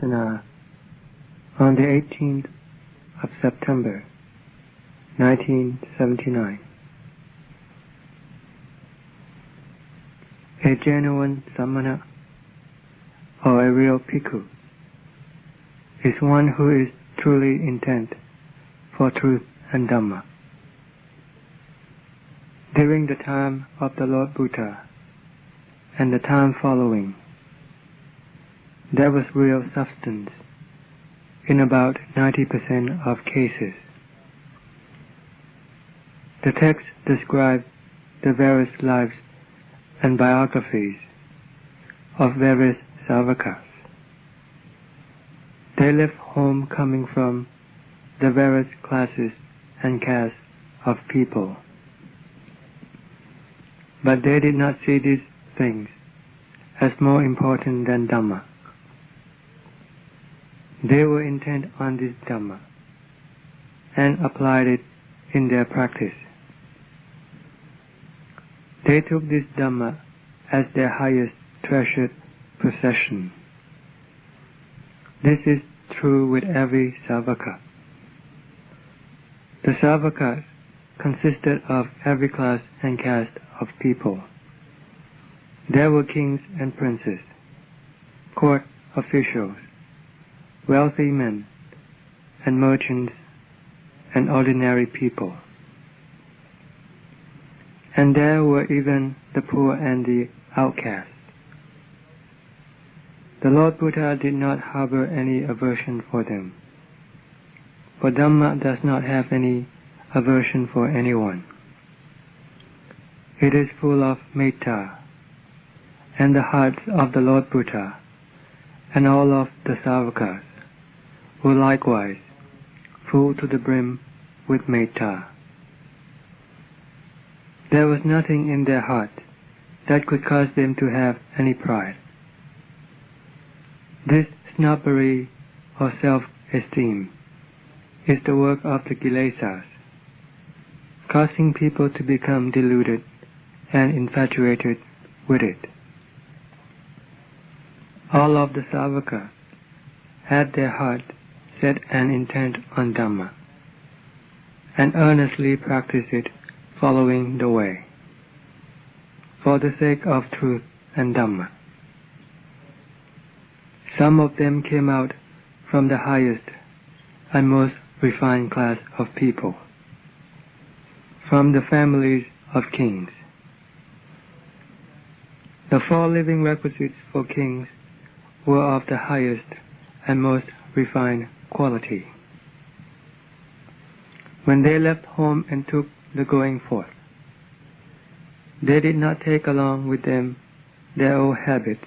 Vipassana on the 18th of September, 1979. A genuine samana, or a real bhikkhu, is one who is truly intent for truth and Dhamma. During the time of the Lord Buddha and the time following, there was real substance in about 90% of cases. The text describes the various lives and biographies of various savakas. They left home coming from the various classes and castes of people. But they did not see these things as more important than Dhamma. They were intent on this Dhamma and applied it in their practice. They took this Dhamma as their highest treasured possession. This is true with every savaka. The savakas consisted of every class and caste of people. There were kings and princes, court officials, wealthy men, and merchants, and ordinary people. And there were even the poor and the outcasts. The Lord Buddha did not harbor any aversion for them, for Dhamma does not have any aversion for anyone. It is full of metta, and the hearts of the Lord Buddha and all of the savakas were likewise full to the brim with metta. There was nothing in their hearts that could cause them to have any pride. This snobbery or self-esteem is the work of the kilesas, causing people to become deluded and infatuated with it. All of the savakas had their heart set and intent on Dhamma, and earnestly practiced it following the way, for the sake of truth and Dhamma. Some of them came out from the highest and most refined class of people, from the families of kings. The 4 living requisites for kings were of the highest and most refined quality. When they left home and took the going forth, they did not take along with them their old habits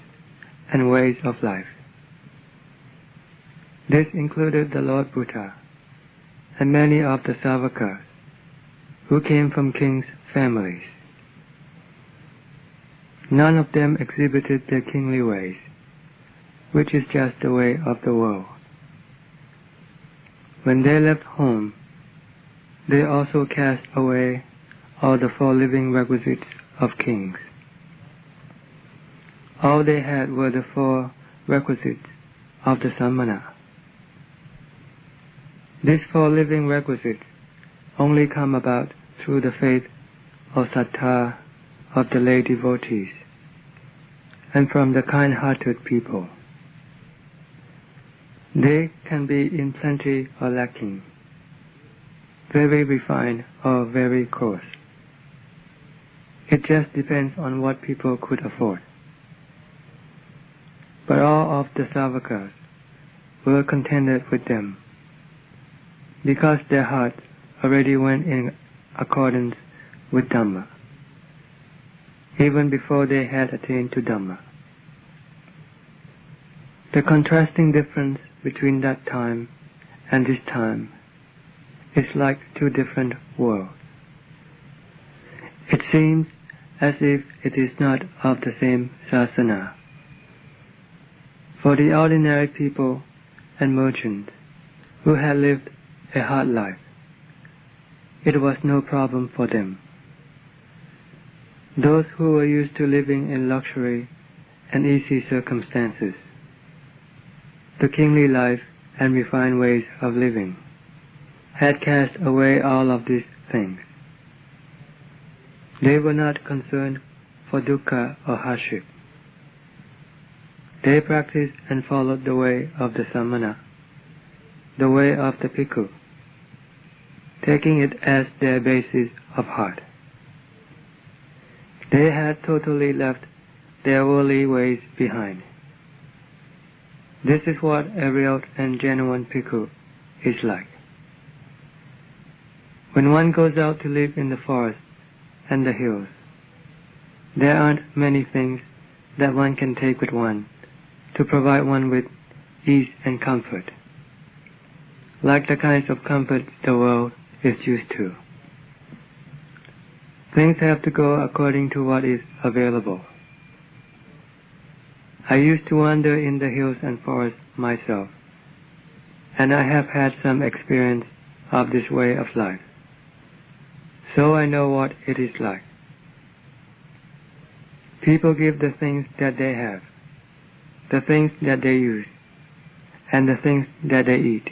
and ways of life. This included the Lord Buddha and many of the savakas who came from kings' families. None of them exhibited their kingly ways, which is just the way of the world. When they left home, they also cast away all the 4 living requisites of kings. All they had were the 4 requisites of the samana. These 4 living requisites only come about through the faith or saddha of the lay devotees and from the kind-hearted people. They can be in plenty or lacking, very refined or very coarse. It just depends on what people could afford. But all of the savakas were contented with them, because their hearts already went in accordance with Dhamma, even before they had attained to Dhamma. The contrasting difference between that time and this time is like 2 different worlds. It seems as if it is not of the same sasana. For the ordinary people and merchants who had lived a hard life, it was no problem for them. Those who were used to living in luxury and easy circumstances, to kingly life and refined ways of living, had cast away all of these things. They were not concerned for dukkha or hardship. They practiced and followed the way of the samana, the way of the bhikkhu, taking it as their basis of heart. They had totally left their worldly ways behind. This is what a real and genuine bhikkhu is like. When one goes out to live in the forests and the hills, there aren't many things that one can take with one to provide one with ease and comfort, like the kinds of comforts the world is used to. Things have to go according to what is available. I used to wander in the hills and forests myself, and I have had some experience of this way of life, so I know what it is like. People give the things that they have, the things that they use, and the things that they eat,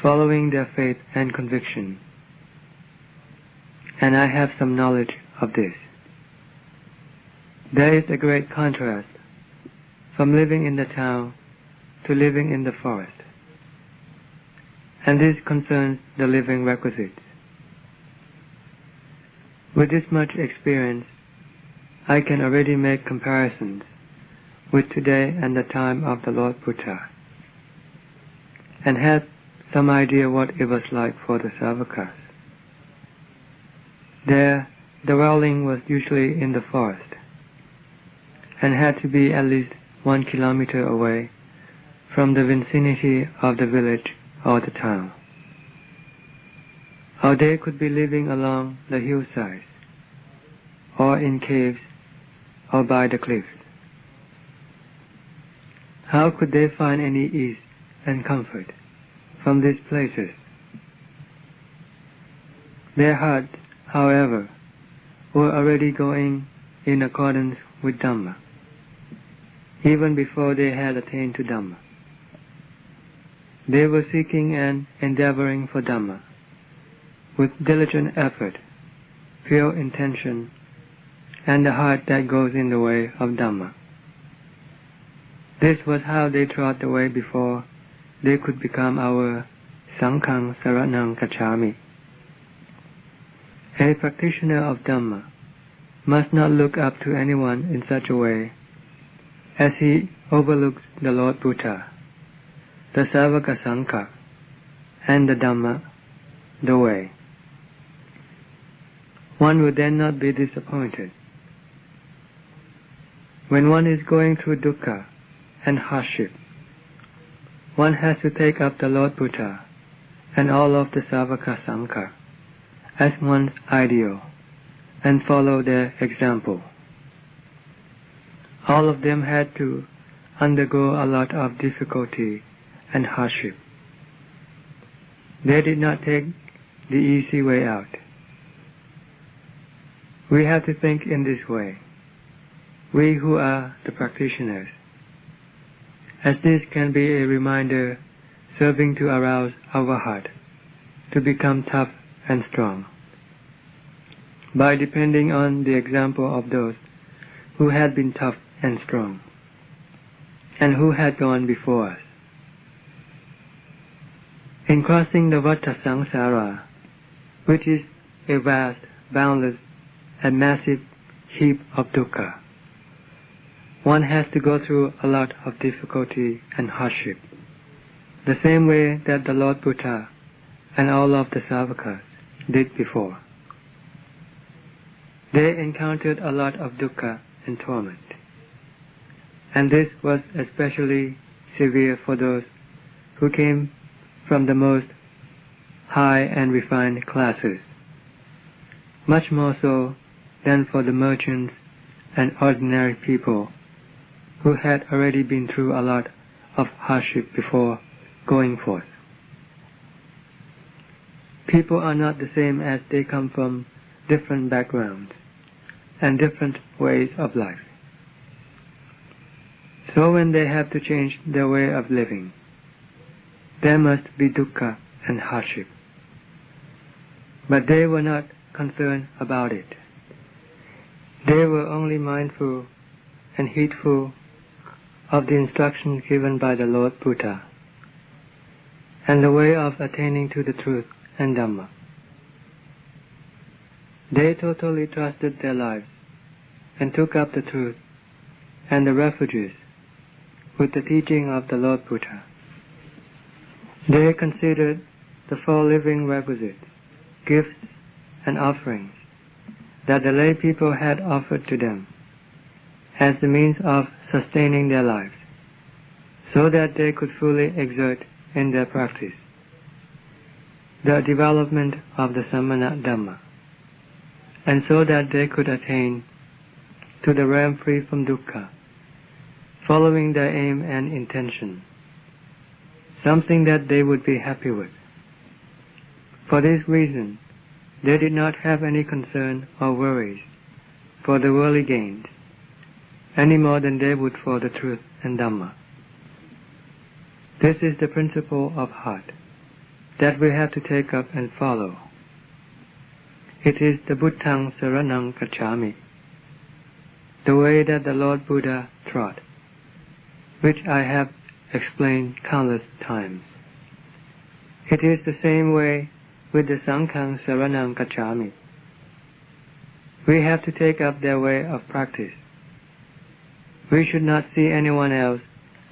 following their faith and conviction. And I have some knowledge of this. There is a great contrast from living in the town to living in the forest, and this concerns the living requisites. With this much experience, I can already make comparisons with today and the time of the Lord Buddha, and have some idea what it was like for the Savakas. There, the dwelling was usually in the forest, and had to be at least 1 kilometer away from the vicinity of the village or the town. Or they could be living along the hillsides, or in caves, or by the cliffs. How could they find any ease and comfort from these places? Their hearts, however, were already going in accordance with Dhamma, even before they had attained to Dhamma. They were seeking and endeavoring for Dhamma, with diligent effort, pure intention, and the heart that goes in the way of Dhamma. This was how they trod the way before they could become our Sanghang Saranang Gacchami. A practitioner of Dhamma must not look up to anyone in such a way as he overlooks the Lord Buddha, the Savaka Sangha, and the Dhamma, the way. One would then not be disappointed. When one is going through dukkha and hardship, one has to take up the Lord Buddha and all of the Savaka Sangha as one's ideal and follow their example. All of them had to undergo a lot of difficulty and hardship. They did not take the easy way out. We have to think in this way, we who are the practitioners, as this can be a reminder serving to arouse our heart to become tough and strong, by depending on the example of those who had been tough and strong, and who had gone before us. In crossing the Vata Samsara, which is a vast, boundless, and massive heap of dukkha, one has to go through a lot of difficulty and hardship, the same way that the Lord Buddha and all of the Savakas did before. They encountered a lot of dukkha and torment, and this was especially severe for those who came from the most high and refined classes, much more so than for the merchants and ordinary people who had already been through a lot of hardship before going forth. People are not the same as they come from different backgrounds and different ways of life. So when they have to change their way of living, there must be dukkha and hardship. But they were not concerned about it. They were only mindful and heedful of the instructions given by the Lord Buddha and the way of attaining to the truth and Dhamma. They totally trusted their lives and took up the truth and the refuges with the teaching of the Lord Buddha. They considered the 4 living requisites, gifts and offerings that the lay people had offered to them as the means of sustaining their lives, so that they could fully exert in their practice the development of the Samana Dhamma, and so that they could attain to the realm free from dukkha, following their aim and intention, something that they would be happy with. For this reason, they did not have any concern or worries for the worldly gains, any more than they would for the truth and Dhamma. This is the principle of heart that we have to take up and follow. It is the Buddhaṃ Saraṇaṃ Gacchāmi, the way that the Lord Buddha trod, which I have explained countless times. It is the same way with the Saṅghāṃ Saraṇaṃ Gacchāmi. We have to take up their way of practice. We should not see anyone else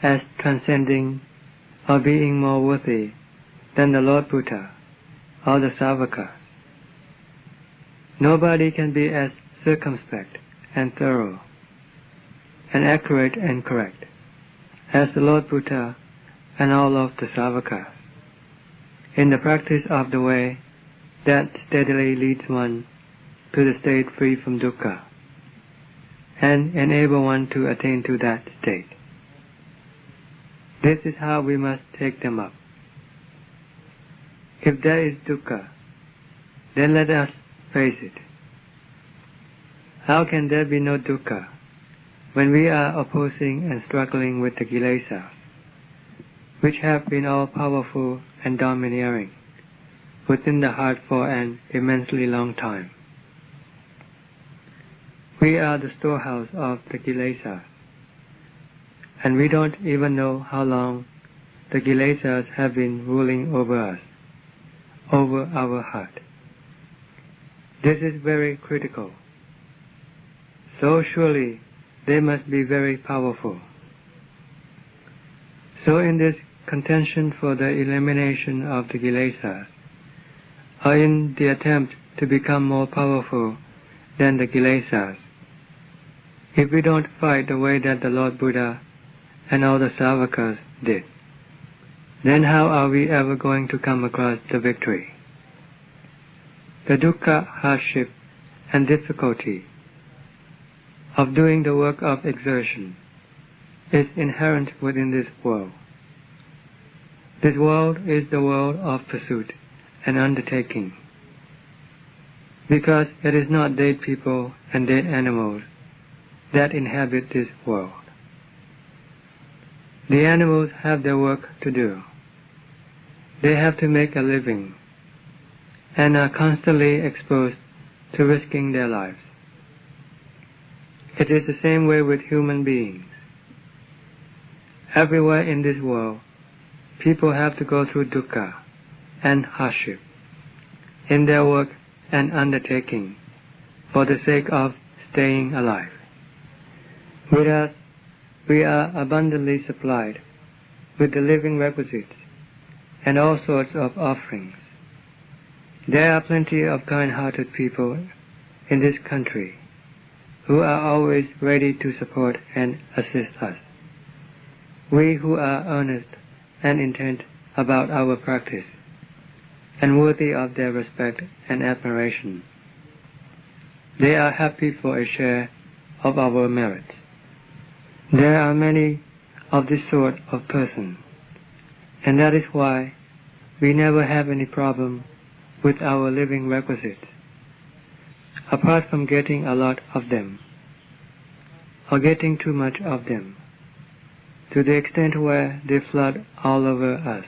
as transcending or being more worthy than the Lord Buddha or the Sāvakas. Nobody can be as circumspect and thorough and accurate and correct as the Lord Buddha and all of the Sāvakas in the practice of the way that steadily leads one to the state free from dukkha and enable one to attain to that state. This is how we must take them up. If there is dukkha, then let us face it. How can there be no dukkha when we are opposing and struggling with the kilesas, which have been all powerful and domineering within the heart for an immensely long time? We are the storehouse of the kilesas, and we don't even know how long the kilesas have been ruling over us, over our heart. This is very critical. So surely they must be very powerful. So in this contention for the elimination of the kilesas, or in the attempt to become more powerful than the kilesas, if we don't fight the way that the Lord Buddha and all the Sāvakas did, then how are we ever going to come across the victory? The dukkha, hardship, and difficulty of doing the work of exertion is inherent within this world. This world is the world of pursuit and undertaking, because it is not dead people and dead animals that inhabit this world. The animals have their work to do. They have to make a living and are constantly exposed to risking their lives. It is the same way with human beings. Everywhere in this world, people have to go through dukkha and hardship in their work and undertaking for the sake of staying alive. With us, we are abundantly supplied with the living requisites and all sorts of offerings. There are plenty of kind-hearted people in this country who are always ready to support and assist us. We who are earnest and intent about our practice and worthy of their respect and admiration, they are happy for a share of our merits. There are many of this sort of person, and that is why we never have any problem with our living requisites, apart from getting a lot of them, or getting too much of them. to the extent where they flood all over us,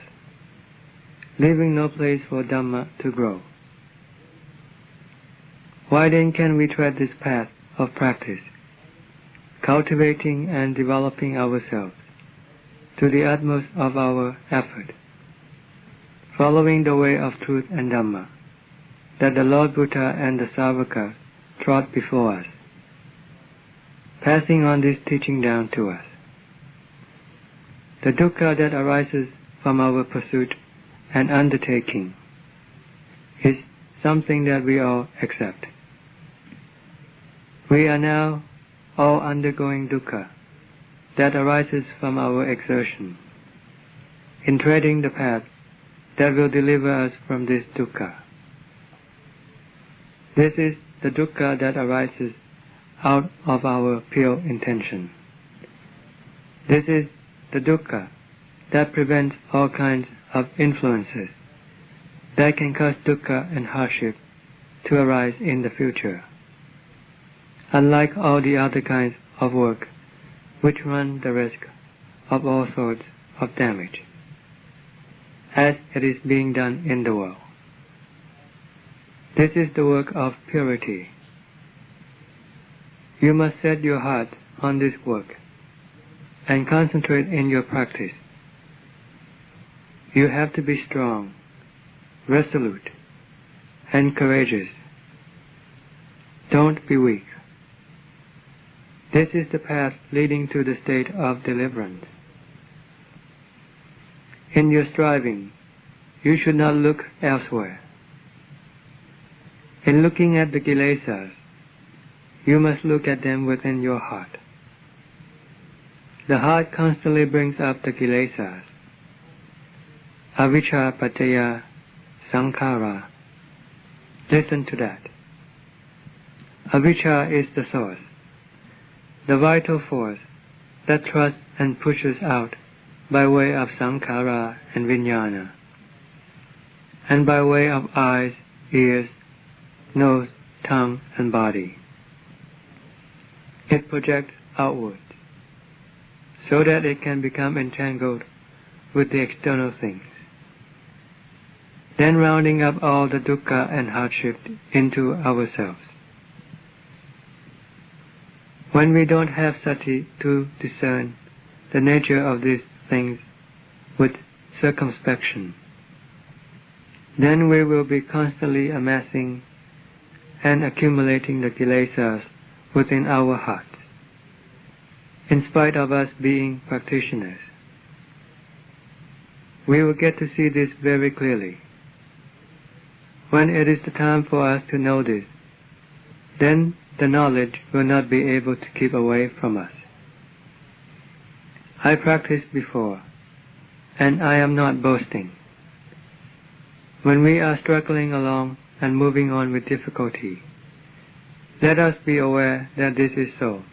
leaving no place for Dhamma to grow. Why then can we tread this path of practice, cultivating and developing ourselves to the utmost of our effort, following the way of truth and Dhamma that the Lord Buddha and the Savakas trod before us, passing on this teaching down to us? The dukkha that arises from our pursuit and undertaking is something that we all accept. We are now all undergoing dukkha that arises from our exertion in treading the path that will deliver us from this dukkha. This is the dukkha that arises out of our pure intention. This is the dukkha that prevents all kinds of influences that can cause dukkha and hardship to arise in the future, unlike all the other kinds of work which run the risk of all sorts of damage, as it is being done in the world. This is the work of purity. You must set your hearts on this work and concentrate in your practice. You have to be strong, resolute, and courageous. Don't be weak. This is the path leading to the state of deliverance. In your striving, you should not look elsewhere. In looking at the kilesas, you must look at them within your heart. The heart constantly brings up the kilesas. Avijja paccaya sankhara. Listen to that. Avijja is the source, the vital force that thrusts and pushes out by way of sankhara and vijnana, and by way of eyes, ears, nose, tongue, and body. It projects outwards, so that it can become entangled with the external things, then rounding up all the dukkha and hardship into ourselves. When we don't have sati to discern the nature of these things with circumspection, then we will be constantly amassing and accumulating the kilesas within our hearts, in spite of us being practitioners. We will get to see this very clearly. When it is the time for us to know this, then the knowledge will not be able to keep away from us. I practiced before, and I am not boasting. When we are struggling along and moving on with difficulty, let us be aware that this is so.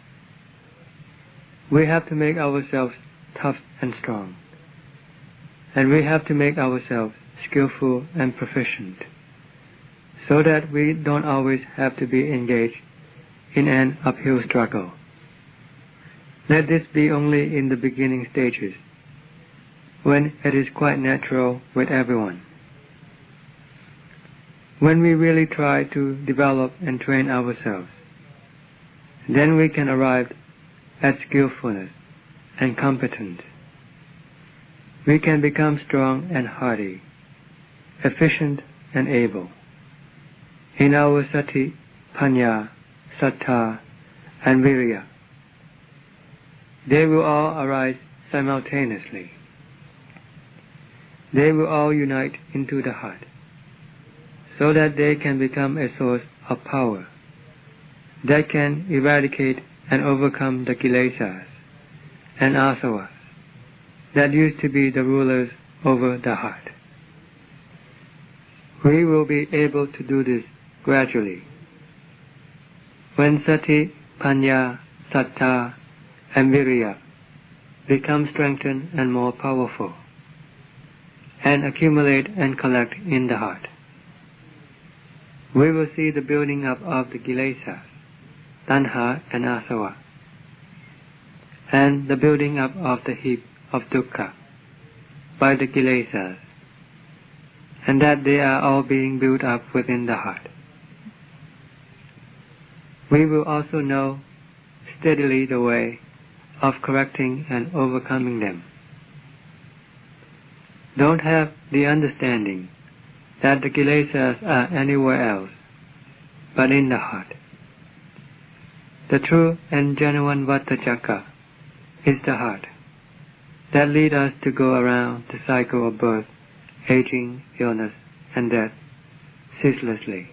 We have to make ourselves tough and strong, and we have to make ourselves skillful and proficient, so that we don't always have to be engaged in an uphill struggle. Let this be only in the beginning stages, when it is quite natural with everyone. When we really try to develop and train ourselves, then we can arrive at skillfulness and competence. We can become strong and hardy, efficient and able. In our sati, panya, sattha, and virya, they will all arise simultaneously. They will all unite into the heart, so that they can become a source of power that can eradicate and overcome the kilesas and asavas that used to be the rulers over the heart. We will be able to do this gradually. When sati, panya, sattha, and virya become strengthened and more powerful, and accumulate and collect in the heart, we will see the building up of the kilesas, tanha and asava. and the building up of the heap of dukkha by the kilesas, and that they are all being built up within the heart. We will also know steadily the way of correcting and overcoming them. Don't have the understanding that the kilesas are anywhere else but in the heart. The true and genuine Vattajaka is the heart that leads us to go around the cycle of birth, aging, illness, and death ceaselessly.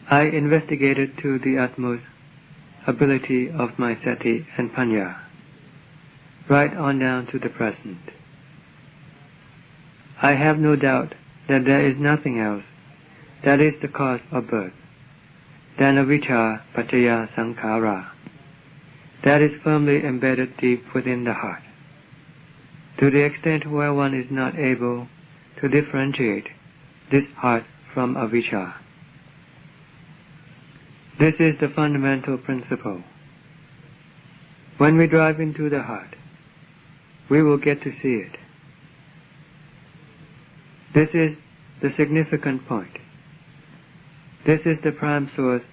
I investigated to the utmost ability of my sati and panya, right on down to the present. I have no doubt that there is nothing else that is the cause of birth than avijja paccaya sankhara, that is firmly embedded deep within the heart, to the extent where one is not able to differentiate this heart from avijja. This is the fundamental principle. When we drive into the heart, we will get to see it. This is the significant point. This is the prime source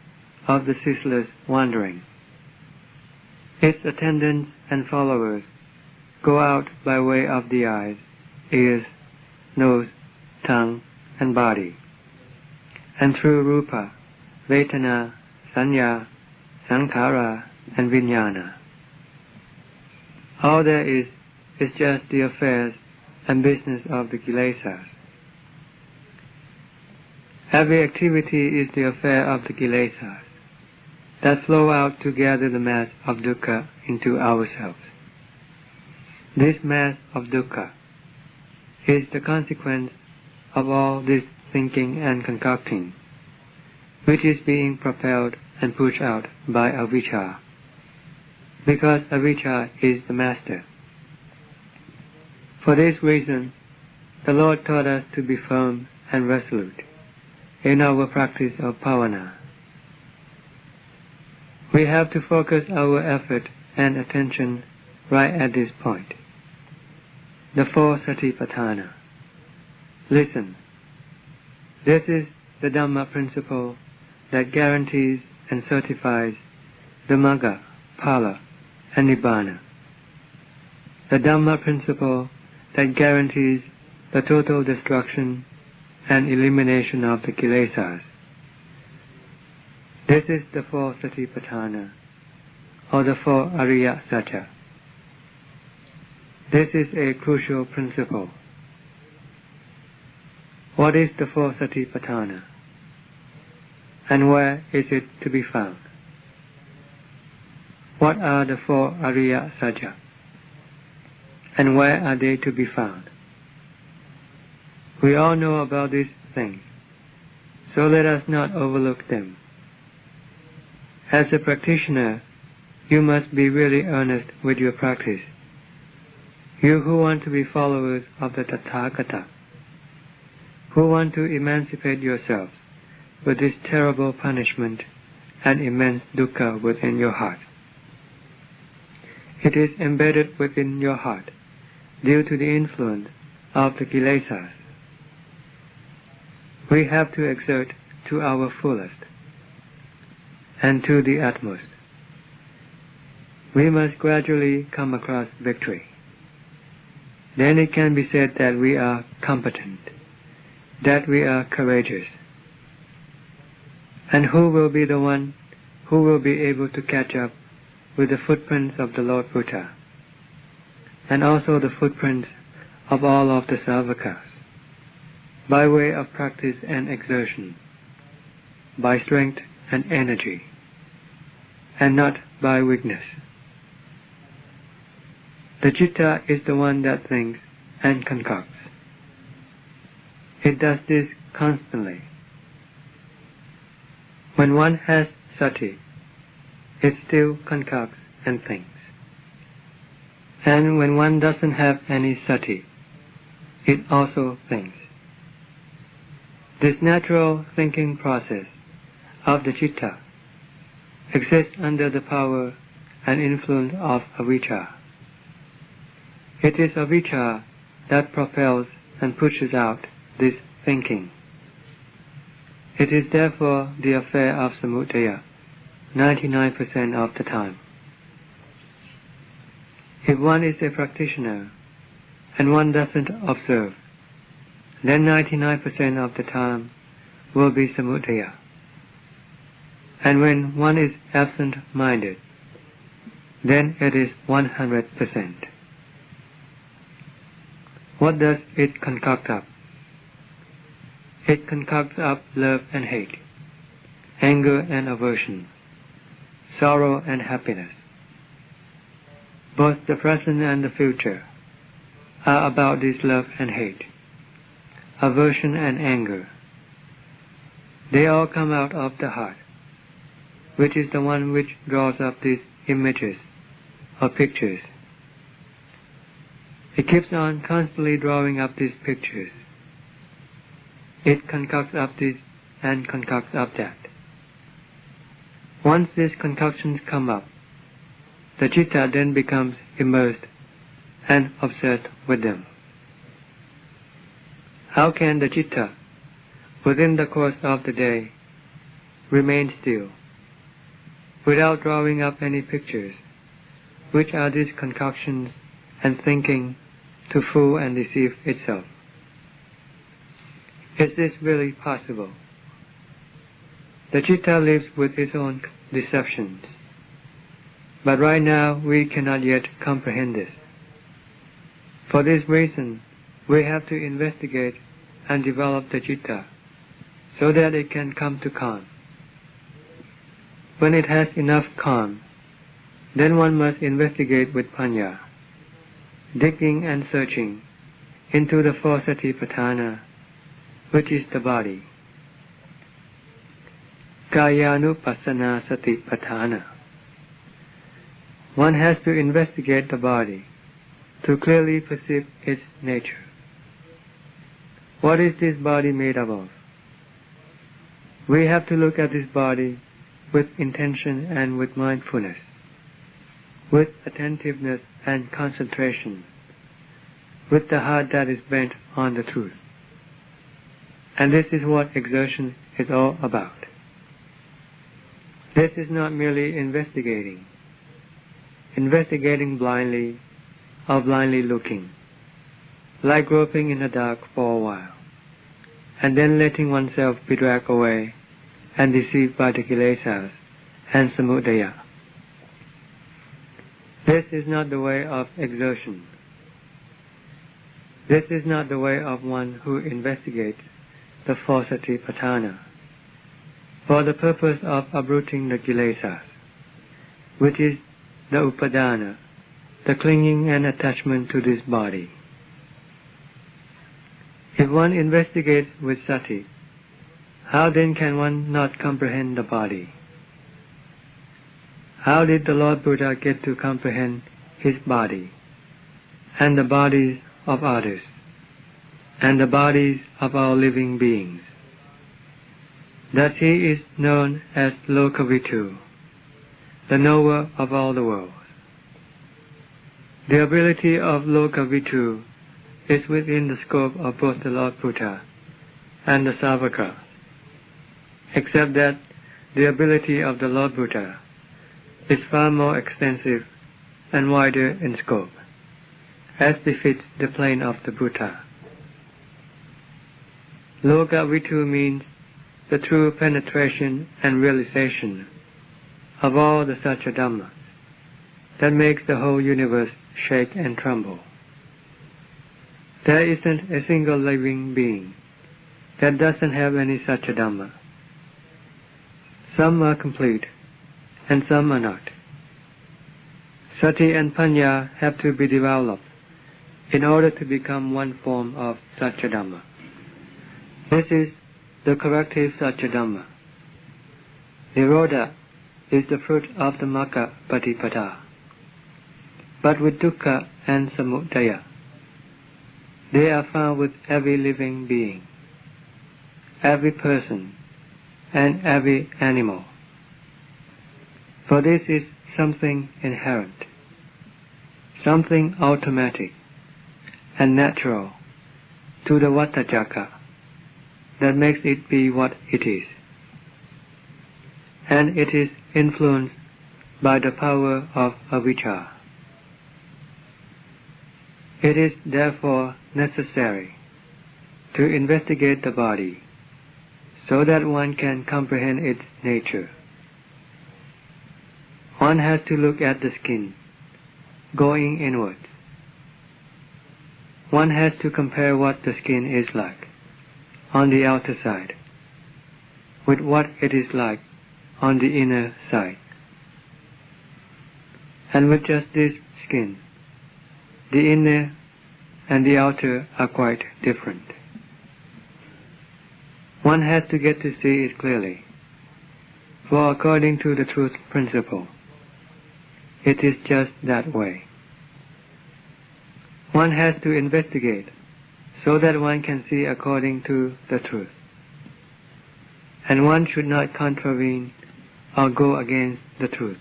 of the ceaseless wandering. Its attendants and followers go out by way of the eyes, ears, nose, tongue, and body, and through rupa, vedana, sanya, sankhara, and vijnana. All there is just the affairs and business of the kilesas. Every activity is the affair of the kilesas that flow out to gather the mass of dukkha into ourselves. This mass of dukkha is the consequence of all this thinking and concocting, which is being propelled and pushed out by avijja, because avijja is the master. For this reason, the Lord taught us to be firm and resolute in our practice of bhavana. We have to focus our effort and attention right at this point. The four satipatthana. Listen. This is the Dhamma principle that guarantees and certifies the Magga, Phala, and Nibbana. The Dhamma principle that guarantees the total destruction and elimination of the kilesas. This is the four satipatthana, or the four Ariya Satya. This is a crucial principle. What is the four satipatthana? And where is it to be found? What are the four Ariya Satya? And where are they to be found? We all know about these things, so let us not overlook them. As a practitioner, you must be really earnest with your practice. You who want to be followers of the Tathagata, who want to emancipate yourselves with this terrible punishment and immense dukkha within your heart. It is embedded within your heart due to the influence of the kilesas. We have to exert to our fullest and to the utmost. We must gradually come across victory. Then it can be said that we are competent, that we are courageous. And who will be the one who will be able to catch up with the footprints of the Lord Buddha, and also the footprints of all of the Savakas, by way of practice and exertion, by strength and energy, and not by weakness. The citta is the one that thinks and concocts. It does this constantly. When one has sati, it still concocts and thinks. And when one doesn't have any sati, it also thinks. This natural thinking process of the citta exists under the power and influence of avijja. It is avijja that propels and pushes out this thinking. It is therefore the affair of samudaya 99% of the time. If one is a practitioner and one doesn't observe, then 99% of the time will be samudaya. And when one is absent-minded, then it is 100%. What does it concoct up? It concocts up love and hate, anger and aversion, sorrow and happiness. Both the present and the future are about this love and hate, aversion and anger. They all come out of the heart, which is the one which draws up these images or pictures. It keeps on constantly drawing up these pictures. It concocts up this and concocts up that. Once these concoctions come up, the citta then becomes immersed and obsessed with them. How can the citta, within the course of the day, remain still, without drawing up any pictures, which are these concoctions and thinking to fool and deceive itself? Is this really possible? The citta lives with its own deceptions, but right now we cannot yet comprehend this. For this reason, we have to investigate and develop the citta so that it can come to calm. When it has enough calm, then one must investigate with panya, digging and searching into the four satipatthana, which is the body. Kayanupassana satipatthana. One has to investigate the body to clearly perceive its nature. What is this body made up of? We have to look at this body with intention and with mindfulness, with attentiveness and concentration, with the heart that is bent on the truth. And this is what exertion is all about. This is not merely investigating blindly or blindly looking, like groping in the dark for a while, and then letting oneself be dragged away and deceived by the kilesas and samudaya. This is not the way of exertion. This is not the way of one who investigates the four satipatthana for the purpose of uprooting the kilesas, which is the upadana, the clinging and attachment to this body. If one investigates with sati, how then can one not comprehend the body? How did the Lord Buddha get to comprehend his body, and the bodies of others, and the bodies of all living beings? Thus he is known as Lokavitu, the knower of all the worlds. The ability of Lokavitu is within the scope of both the Lord Buddha and the Savakas, except that the ability of the Lord Buddha is far more extensive and wider in scope, as befits the plane of the Buddha. Lokavitu means the true penetration and realization of all the Satya Dhammas that makes the whole universe shake and tremble. There isn't a single living being that doesn't have any Satya Dhamma. Some are complete and some are not. Sati and Panya have to be developed in order to become one form of Satya Dhamma. This is the corrective Satya Dhamma. Nirodha is the fruit of the Magga Patipada. But with dukkha and samudaya, they are found with every living being, every person, and every animal. For this is something inherent, something automatic and natural to the Vattajaka that makes it be what it is. And it is influenced by the power of avijja. It is therefore necessary to investigate the body so that one can comprehend its nature. One has to look at the skin, going inwards. One has to compare what the skin is like on the outer side with what it is like on the inner side. And with just this skin, the inner and the outer are quite different. One has to get to see it clearly, for according to the truth principle, it is just that way. One has to investigate so that one can see according to the truth. And one should not contravene or go against the truth,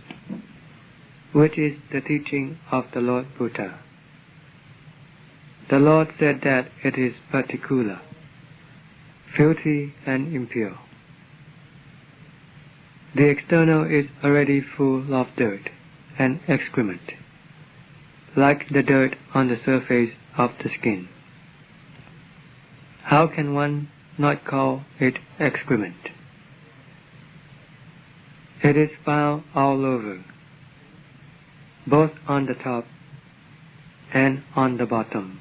which is the teaching of the Lord Buddha. The Lord said that it is particular, filthy and impure. The external is already full of dirt and excrement, like the dirt on the surface of the skin. How can one not call it excrement? It is found all over, both on the top and on the bottom.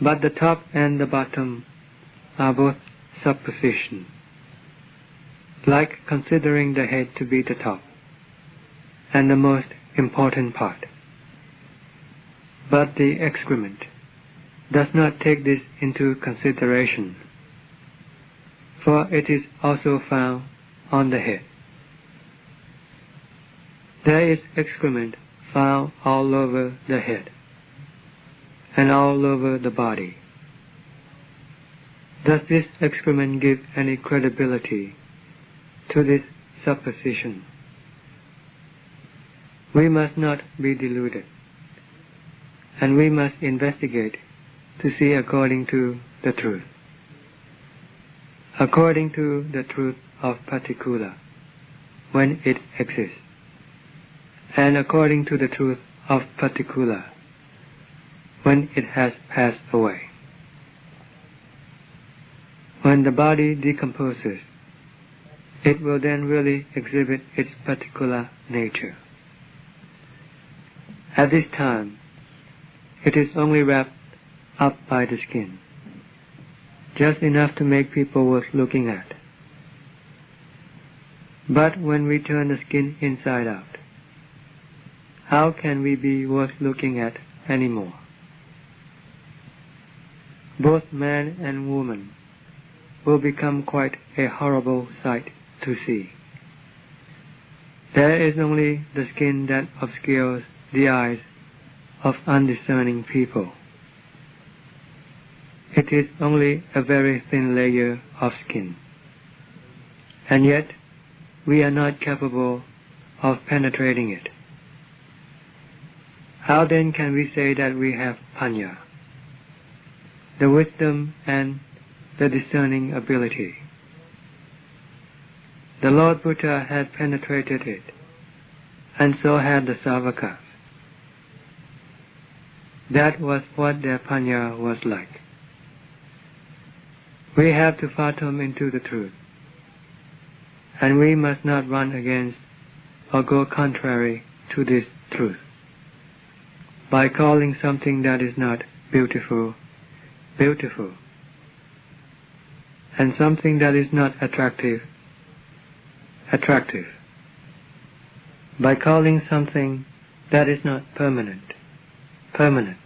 But the top and the bottom are both supposition, like considering the head to be the top and the most important part. But the excrement does not take this into consideration, for it is also found on the head. There is excrement found all over the head and all over the body. Does this excrement give any credibility to this supposition? We must not be deluded, and we must investigate to see according to the truth. According to the truth of particular, when it exists, and according to the truth of particular, when it has passed away. When the body decomposes, it will then really exhibit its particular nature. At this time, it is only wrapped up by the skin, just enough to make people worth looking at. But when we turn the skin inside out, how can we be worth looking at anymore? Both man and woman will become quite a horrible sight to see. There is only the skin that obscures the eyes of undiscerning people. It is only a very thin layer of skin, and yet we are not capable of penetrating it. How then can we say that we have panya, the wisdom and the discerning ability? The Lord Buddha had penetrated it, and so had the Savakas. That was what their panya was like. We have to fathom into the truth, and we must not run against or go contrary to this truth by calling something that is not beautiful, beautiful, and something that is not attractive, attractive, by calling something that is not permanent, permanent,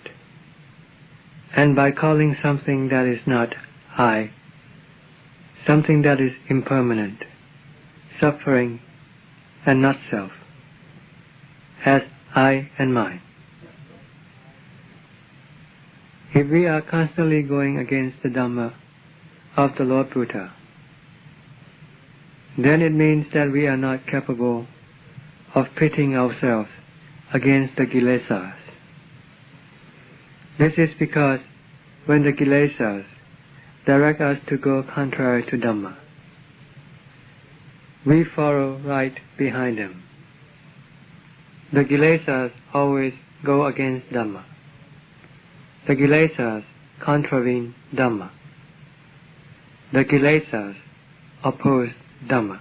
and by calling something that is not I, something that is impermanent, suffering, and not self, as I and mine. If we are constantly going against the Dhamma of the Lord Buddha, then it means that we are not capable of pitting ourselves against the kilesas. This is because when the kilesas direct us to go contrary to Dhamma, we follow right behind them. The kilesas always go against Dhamma. The kilesas contravene Dhamma. The kilesas oppose Dhamma.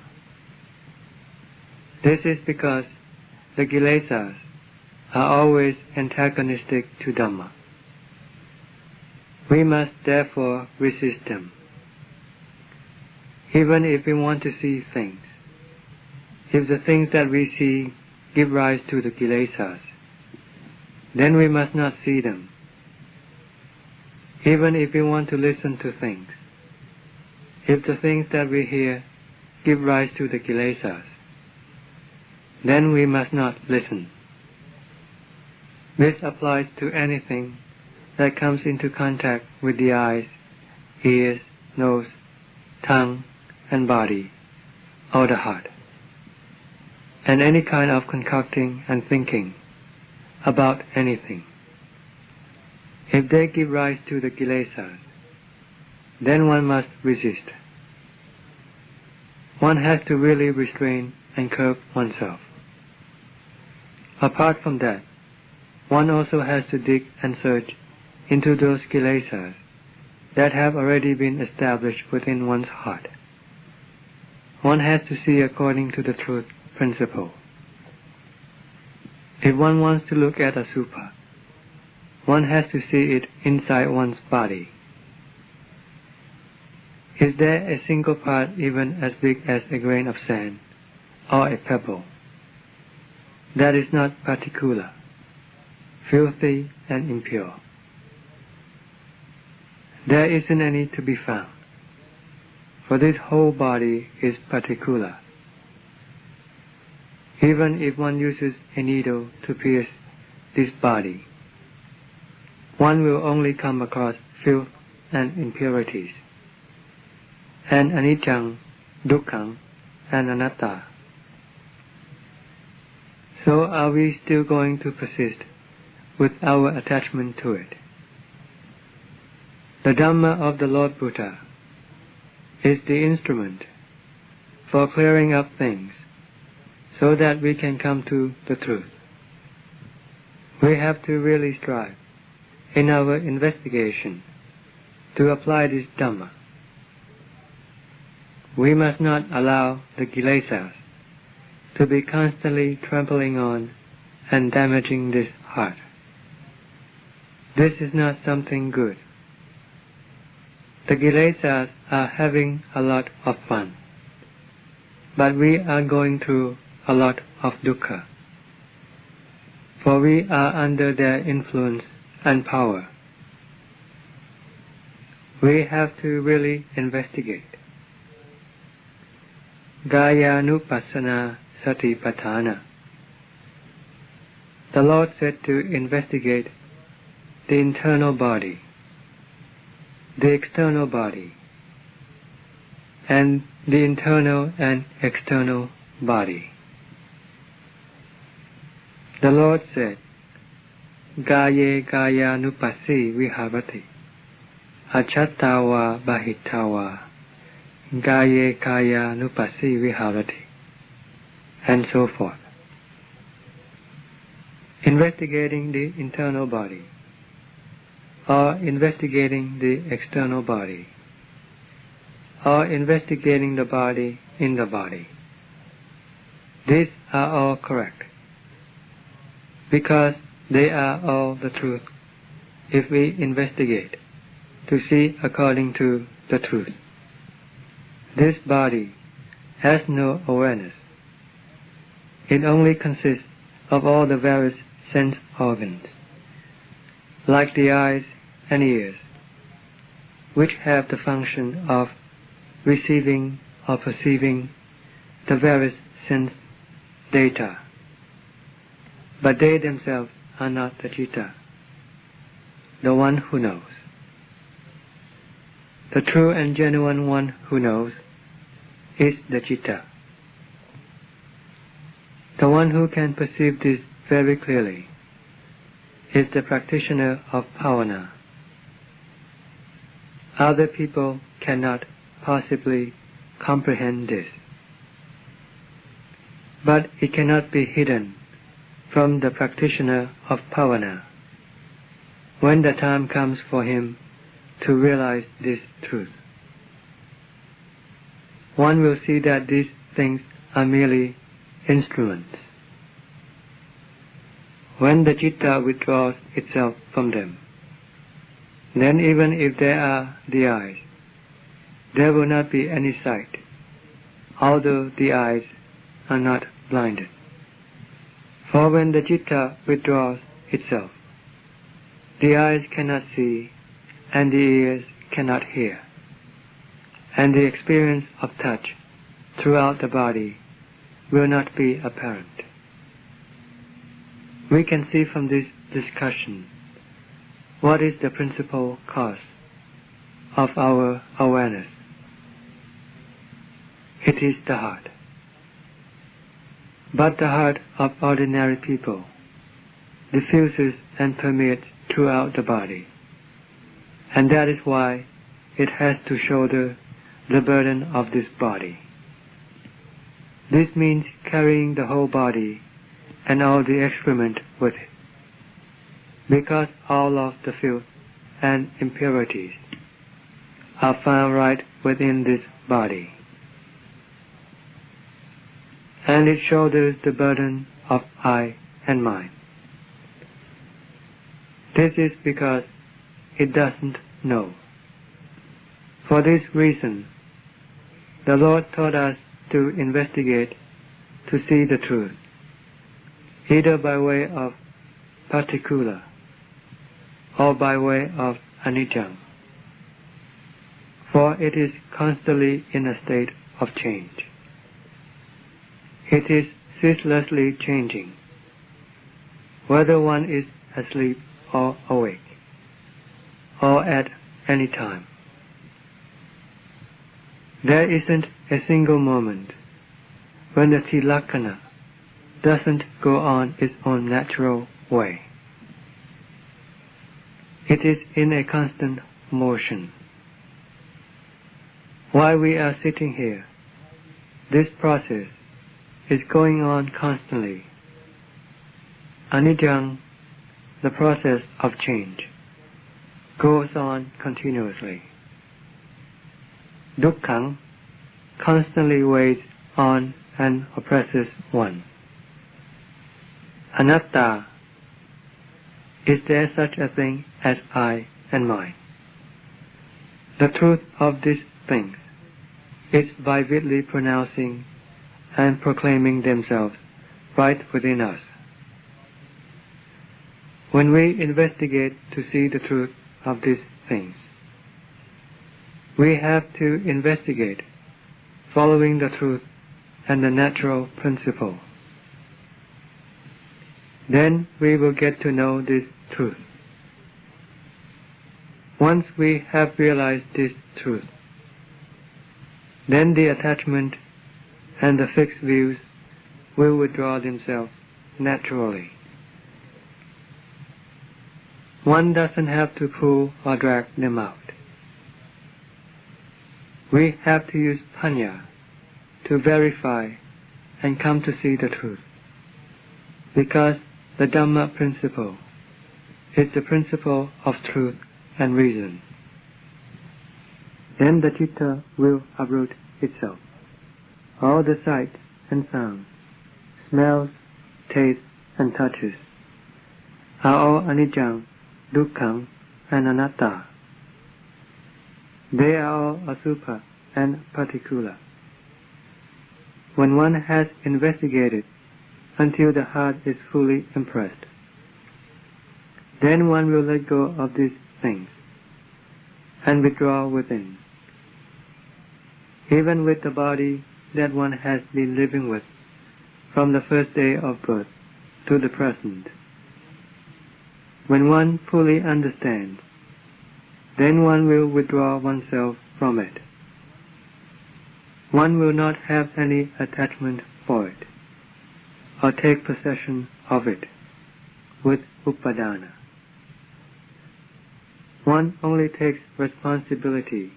This is because the kilesas are always antagonistic to Dhamma. We must therefore resist them. Even if we want to see things, if the things that we see give rise to the kilesas, then we must not see them. Even if we want to listen to things, if the things that we hear give rise to the kilesas, then we must not listen. This applies to anything that comes into contact with the eyes, ears, nose, tongue, and body, or the heart, and any kind of concocting and thinking about anything. If they give rise to the kilesas, then one must resist. One has to really restrain and curb oneself. Apart from that, one also has to dig and search into those kilesas that have already been established within one's heart. One has to see according to the truth principle. If one wants to look at a supa, one has to see it inside one's body. Is there a single part even as big as a grain of sand or a pebble that is not particular, filthy and impure? There isn't any to be found, for this whole body is particular. Even if one uses a needle to pierce this body, one will only come across filth and impurities, and anicca, dukkha, and anatta. So are we still going to persist with our attachment to it? The Dhamma of the Lord Buddha is the instrument for clearing up things so that we can come to the truth. We have to really strive in our investigation to apply this Dhamma. We must not allow the kilesas to be constantly trampling on and damaging this heart. This is not something good. The kilesas are having a lot of fun, but we are going through a lot of dukkha, for we are under their influence and power. We have to really investigate. Gayanupassana satipatthana. The Lord said to investigate the internal body, the external body, and the internal and external body. The Lord said, Gaye gaya nupasi viharati, achattawa bahitawa, gaye kaya nupasi viharati, and so forth. Investigating the internal body, or investigating the external body, or investigating the body in the body. These are all correct, because they are all the truth if we investigate to see according to the truth. This body has no awareness. It only consists of all the various sense organs, like the eyes and ears, which have the function of receiving or perceiving the various sense data. But they themselves are not the citta, the one who knows. The true and genuine one who knows is the citta. The one who can perceive this very clearly is the practitioner of bhavana. Other people cannot possibly comprehend this. But it cannot be hidden from the practitioner of bhavana when the time comes for him to realize this truth. One will see that these things are merely instruments. When the citta withdraws itself from them, then even if there are the eyes, there will not be any sight, although the eyes are not blinded. For when the citta withdraws itself, the eyes cannot see and the ears cannot hear, and the experience of touch throughout the body will not be apparent. We can see from this discussion what is the principal cause of our awareness. It is the heart. But the heart of ordinary people diffuses and permeates throughout the body, and that is why it has to shoulder the burden of this body. This means carrying the whole body and all the excrement with it, because all of the filth and impurities are found right within this body, and it shoulders the burden of I and mine. This is because it doesn't know. For this reason, the Lord taught us to investigate, to see the truth, either by way of particular or by way of anicca, for it is constantly in a state of change. It is ceaselessly changing, whether one is asleep or awake, or at any time. There isn't a single moment when the tilakkhana doesn't go on its own natural way. It is in a constant motion. While we are sitting here, this process is going on constantly. Anicca, the process of change, goes on continuously. Dukkha constantly weighs on and oppresses one. Anatta, is there such a thing as I and mine? The truth of these things is vividly pronouncing and proclaiming themselves right within us. When we investigate to see the truth of these things, we have to investigate following the truth and the natural principle. Then we will get to know this truth. Once we have realized this truth, then the attachment and the fixed views will withdraw themselves naturally. One doesn't have to pull or drag them out. We have to use panya to verify and come to see the truth, because the Dhamma principle is the principle of truth and reason. Then the citta will uproot itself. All the sights and sounds, smells, tastes, and touches are all anicca, dukkha, and anatta. They are all asubha and particular. When one has investigated until the heart is fully impressed, then one will let go of these things and withdraw within. Even with the body that one has been living with from the first day of birth to the present, when one fully understands, then one will withdraw oneself from it. one will not have any attachment for it, or take possession of it with upadana. One only takes responsibility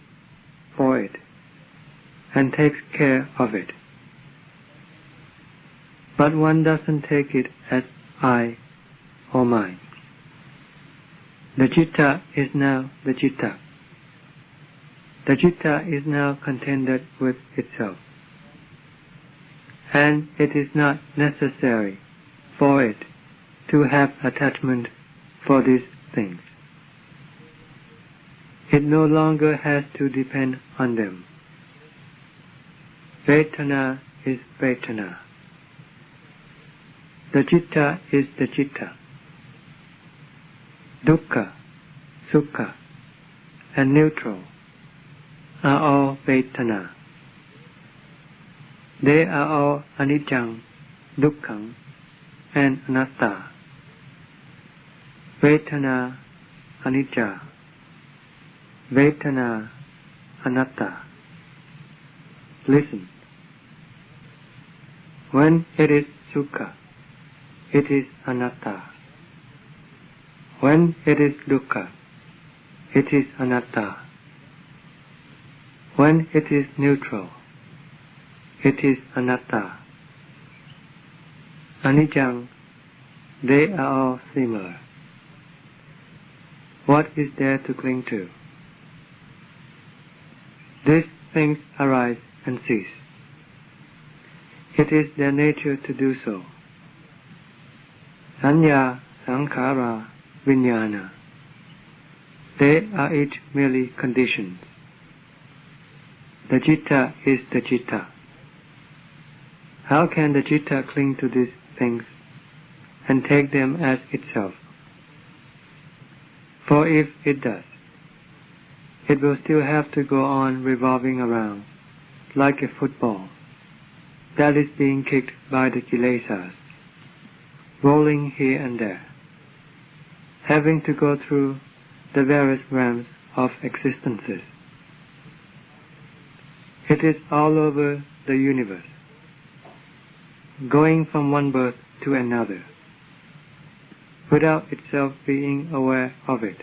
for it and takes care of it. But one doesn't take it as I or mine. The citta is now the citta. The citta is now contented with itself, and it is not necessary for it to have attachment for these things. It no longer has to depend on them. Vedana is Vedana. The citta is the citta. Dukkha, Sukha, and neutral are all Vedana. They are all anicca, dukkha, and anatta. Vedana, anicca. Vedana, anatta. Listen. When it is sukha, it is anatta. When it is dukkha, it is anatta. When it is neutral, it is anatta. Anicca, they are all similar. What is there to cling to? These things arise and cease. It is their nature to do so. Sanya, sankhara, vijnana. They are each merely conditions. The citta is the citta. How can the citta cling to these things and take them as itself? For if it does, it will still have to go on revolving around like a football that is being kicked by the kilesas, rolling here and there, having to go through the various realms of existences. It is all over the universe, going from one birth to another, without itself being aware of it.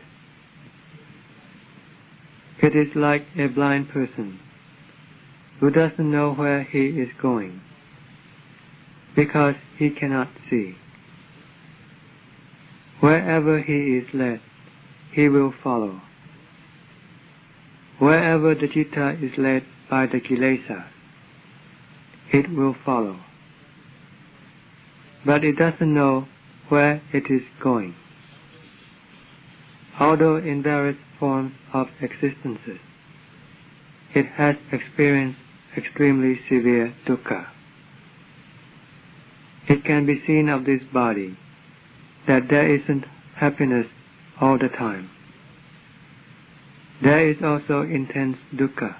It is like a blind person who doesn't know where he is going, because he cannot see. Wherever he is led, he will follow. Wherever the citta is led by the kilesas, it will follow. But it doesn't know where it is going. Although in various forms of existences, it has experienced extremely severe dukkha. It can be seen of this body that there isn't happiness all the time. There is also intense dukkha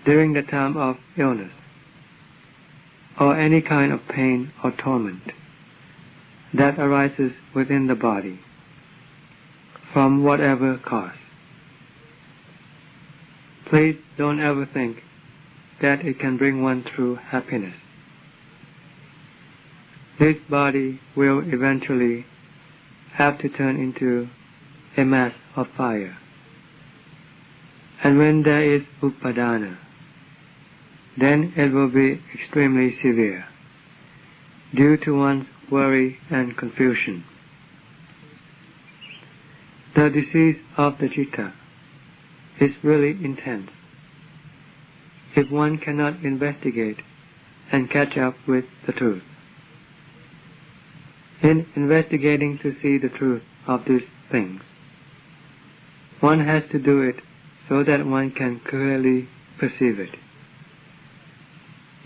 during the time of illness, or any kind of pain or torment that arises within the body, from whatever cause. Please don't ever think that it can bring one true happiness. This body will eventually have to turn into a mass of fire. And when there is upadana, then it will be extremely severe, due to one's worry and confusion. The disease of the citta is really intense if one cannot investigate and catch up with the truth. In investigating to see the truth of these things, one has to do it so that one can clearly perceive it.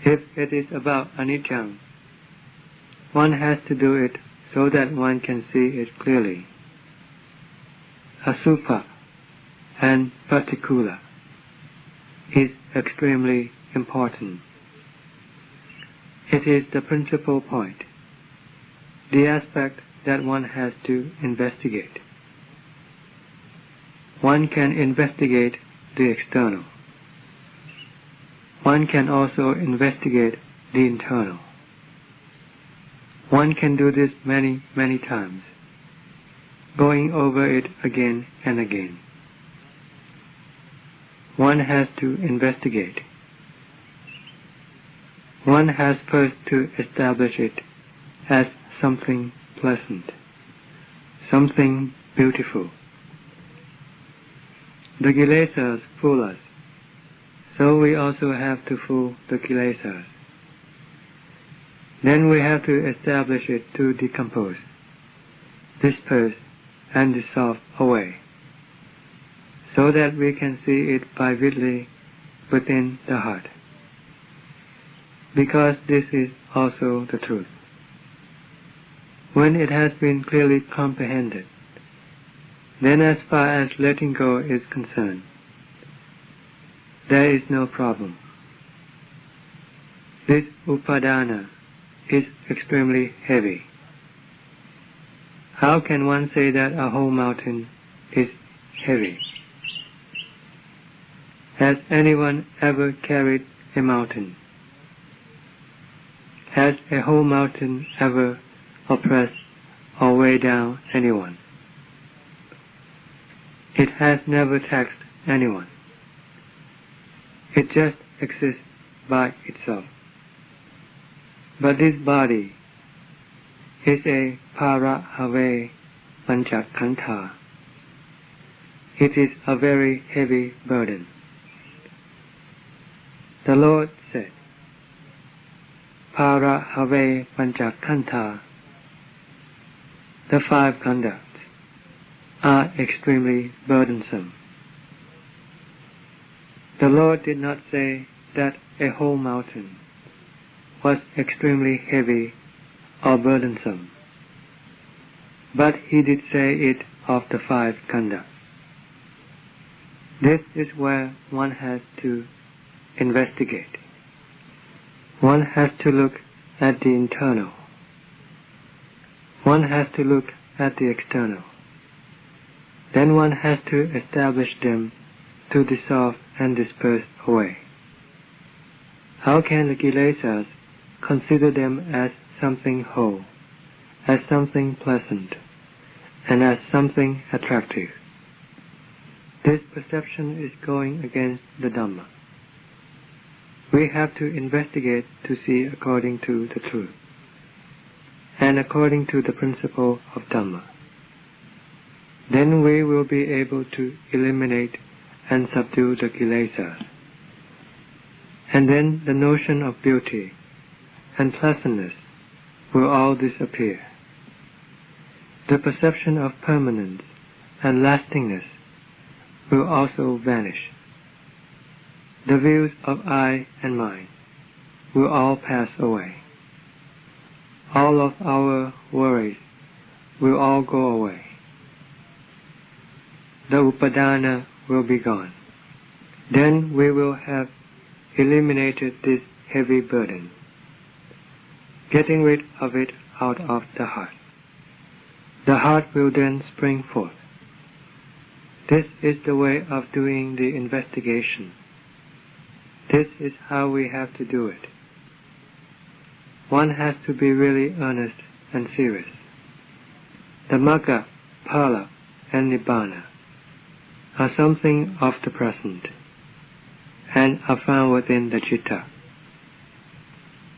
If it is about anicca, one has to do it so that one can see it clearly. Asubha and particular is extremely important. It is the principal point, the aspect that one has to investigate. One can investigate the external. one can also investigate the internal. One can do this many, many times, going over it again and again. One has to investigate. One has first to establish it as something pleasant, something beautiful. The kilesas fool us, so we also have to fool the kilesas. Then we have to establish it to decompose, disperse, and dissolve away, so that we can see it vividly within the heart. Because this is also the truth. When it has been clearly comprehended, then as far as letting go is concerned, there is no problem. This upadana is extremely heavy. How can one say that a whole mountain is heavy? Has anyone ever carried a mountain? Has a whole mountain ever oppressed or weighed down anyone? It has never taxed anyone. It just exists by itself. But this body is a parahave panchakantha. It is a very heavy burden. The Lord said, Parahave panchakantha, the 5 conducts, are extremely burdensome. The Lord did not say that a whole mountain was extremely heavy or burdensome, but He did say it of the 5 conducts. This is where one has to investigate. One has to look at the internal. One has to look at the external. Then one has to establish them to dissolve and disperse away. How can the kilesas consider them as something whole, as something pleasant, and as something attractive? This perception is going against the Dhamma. We have to investigate to see according to the truth, and according to the principle of Dhamma. Then we will be able to eliminate and subdue the kilesas. And then the notion of beauty and pleasantness will all disappear. The perception of permanence and lastingness will also vanish. The views of I and mine will all pass away. All of our worries will all go away. The upadana will be gone. Then we will have eliminated this heavy burden, getting rid of it out of the heart. The heart will then spring forth. This is the way of doing the investigation. This is how we have to do it. One has to be really earnest and serious. The Magga, Phala, and Nibbana are something of the present, and are found within the citta.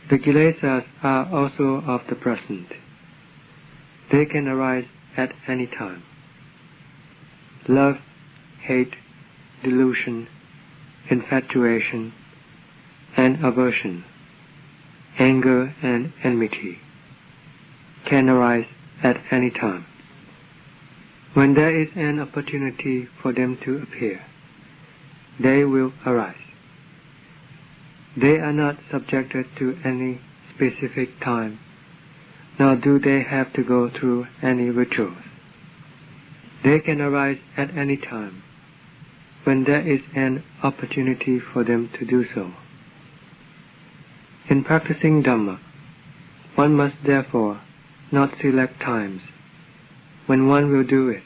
The kilesas are also of the present. They can arise at any time. Love, hate, delusion, infatuation, and aversion, anger and enmity can arise at any time. When there is an opportunity for them to appear, they will arise. They are not subjected to any specific time, nor do they have to go through any rituals. They can arise at any time, when there is an opportunity for them to do so. In practicing Dhamma, one must therefore not select times when one will do it,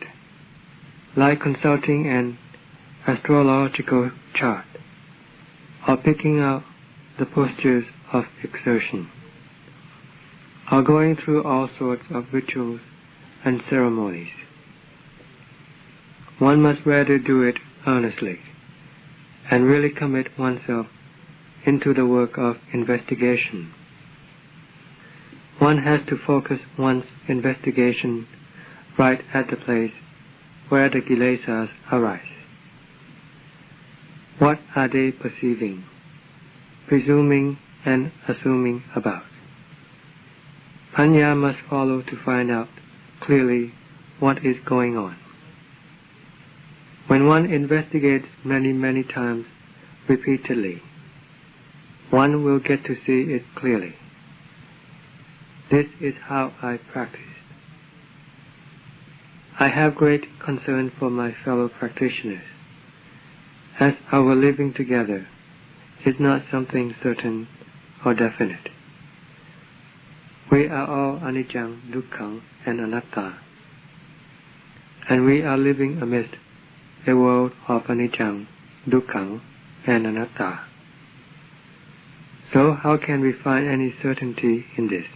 like consulting an astrological chart, or picking out the postures of exertion, or going through all sorts of rituals and ceremonies. One must rather do it earnestly, and really commit oneself into the work of investigation. One has to focus one's investigation right at the place where the kilesas arise. What are they perceiving, presuming and assuming about? Panya must follow to find out clearly what is going on. When one investigates many times repeatedly, one will get to see it clearly. This is how I practice. I have great concern for my fellow practitioners, as our living together is not something certain or definite. We are all anicca, dukkha, and anatta, and we are living amidst a world of anicca, dukkha, and anatta. So how can we find any certainty in this?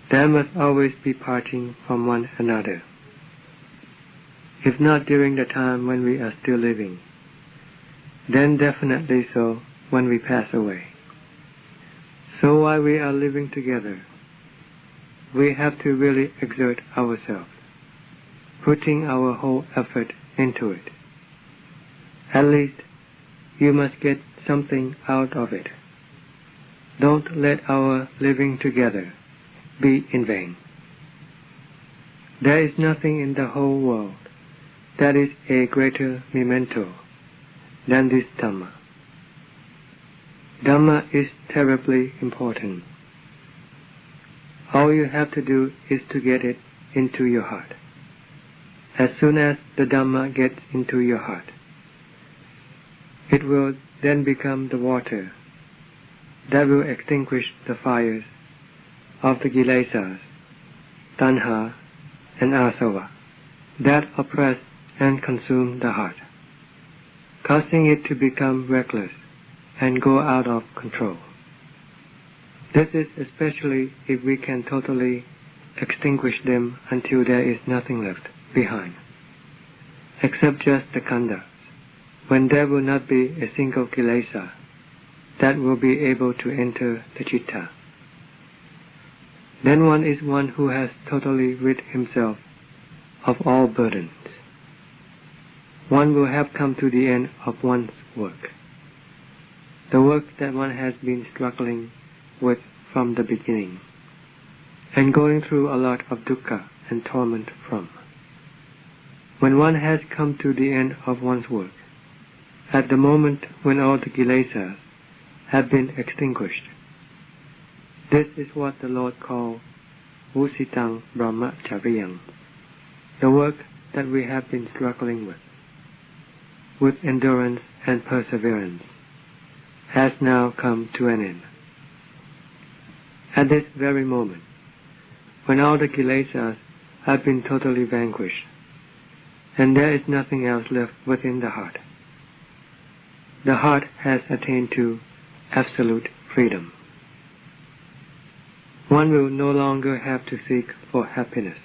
There must always be parting from one another, if not during the time when we are still living, then definitely so when we pass away. So while we are living together, we have to really exert ourselves, putting our whole effort into it. At least you must get something out of it. Don't let our living together be in vain. There is nothing in the whole world that is a greater memento than this Dhamma. Dhamma is terribly important. All you have to do is to get it into your heart. As soon as the Dhamma gets into your heart, it will then become the water that will extinguish the fires of the kilesas, tanha, and asava that oppress and consume the heart, causing it to become reckless and go out of control. This is especially if we can totally extinguish them until there is nothing left behind, except just the khandhas, when there will not be a single kilesa that will be able to enter the citta. Then one is one who has totally rid himself of all burdens. One will have come to the end of one's work, the work that one has been struggling with from the beginning, and going through a lot of dukkha and torment from. When one has come to the end of one's work, at the moment when all the kilesas have been extinguished, this is what the Lord called Vusitang Brahmacharyan, the work that we have been struggling with endurance and perseverance, has now come to an end. At this very moment, when all the kilesas have been totally vanquished, and there is nothing else left within the heart has attained to absolute freedom. One will no longer have to seek for happiness.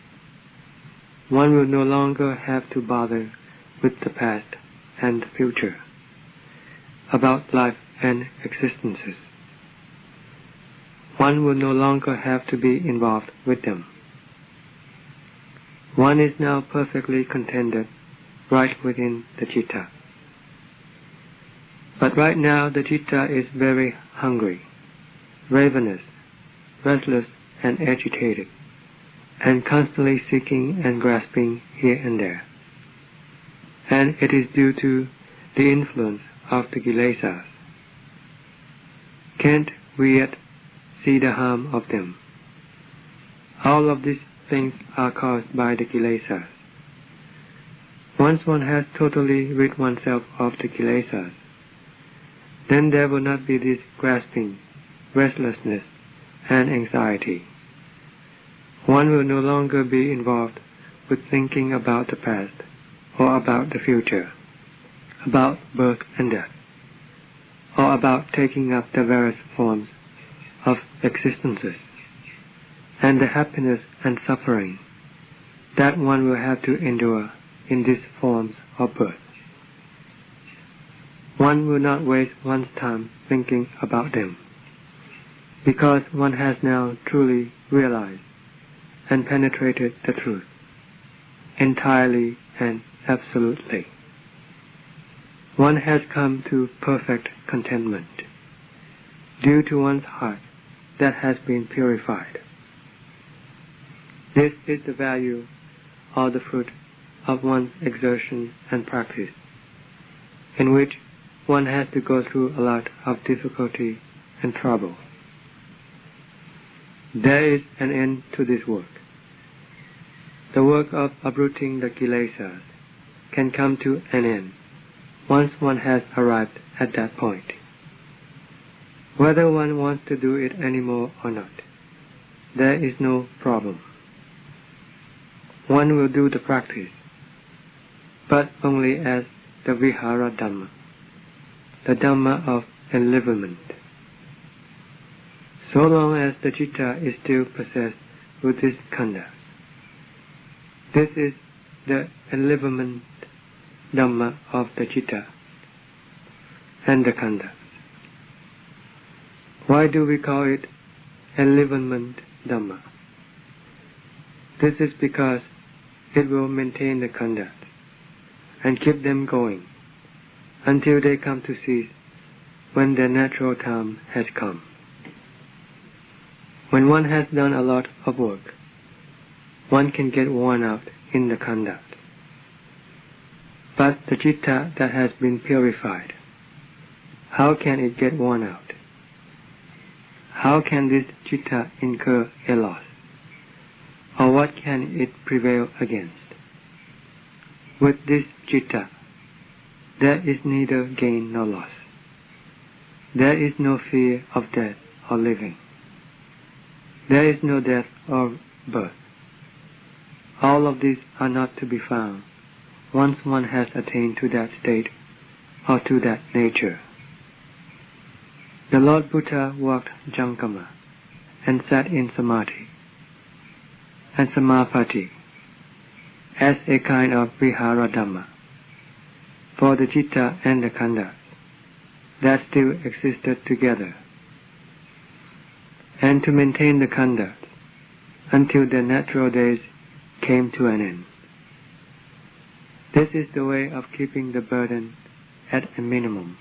One will no longer have to bother with the past and the future, about life and existences. One will no longer have to be involved with them. One is now perfectly contented right within the citta. But right now the citta is very hungry, ravenous, restless and agitated, and constantly seeking and grasping here and there. And it is due to the influence of the kilesas. Can't we yet see the harm of them? All of these things are caused by the kilesas. Once one has totally rid oneself of the kilesas, then there will not be this grasping, restlessness, and anxiety. One will no longer be involved with thinking about the past or about the future, about birth and death. or about taking up the various forms of existences, and the happiness and suffering that one will have to endure in these forms of birth. One will not waste one's time thinking about them, because one has now truly realized and penetrated the truth entirely and absolutely. One has come to perfect contentment due to one's heart that has been purified. This is the value or the fruit of one's exertion and practice, in which one has to go through a lot of difficulty and trouble. There is an end to this work. The work of uprooting the kilesas can come to an end once one has arrived at that point. Whether one wants to do it anymore or not, there is no problem. One will do the practice, but only as the Vihara Dhamma, the Dhamma of enlivenment. So long as the citta is still possessed with these khandhas, this is the enlivenment Dhamma of the citta and the khandhas. Why do we call it enlivenment Dhamma? This is because it will maintain the khandhas and keep them going until they come to cease when their natural time has come. When one has done a lot of work, one can get worn out in the khandhas. But the citta that has been purified, how can it get worn out? How can this citta incur a loss? Or what can it prevail against? With this citta, there is neither gain nor loss. There is no fear of death or living. There is no death or birth. All of these are not to be found once one has attained to that state or to that nature. The Lord Buddha walked Jankama and sat in Samadhi and Samapatti as a kind of Vihara Dhamma for the citta and the khandhas that still existed together, and to maintain the khandhas until their natural days came to an end. This is the way of keeping the burden at a minimum,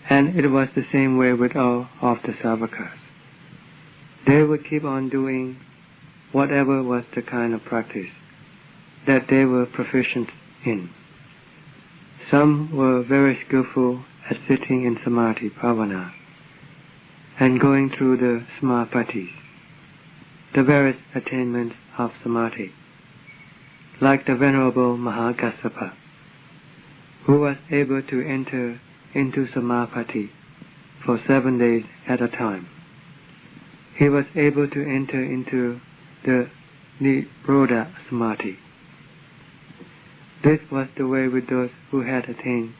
and it was the same way with all of the savakas. They would keep on doing whatever was the kind of practice that they were proficient in. Some were very skillful at sitting in samadhi bhavana and going through the samapattis, the various attainments of samadhi, like the Venerable Mahakassapa, who was able to enter into samapatti for 7 days at a time. He was able to enter into the Nirodha Samadhi. This was the way with those who had attained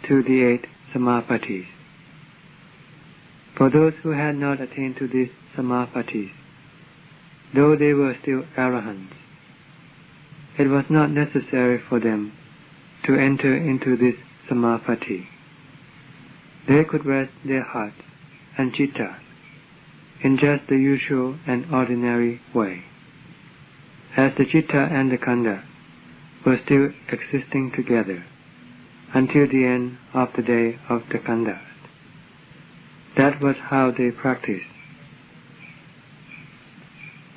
to the 8 samapattis. For those who had not attained to these samapattis, though they were still arahants, it was not necessary for them to enter into this samapatti. They could rest their hearts and cittas in just the usual and ordinary way, as the citta and the khandhas were still existing together until the end of the day of the khandhas. That was how they practiced.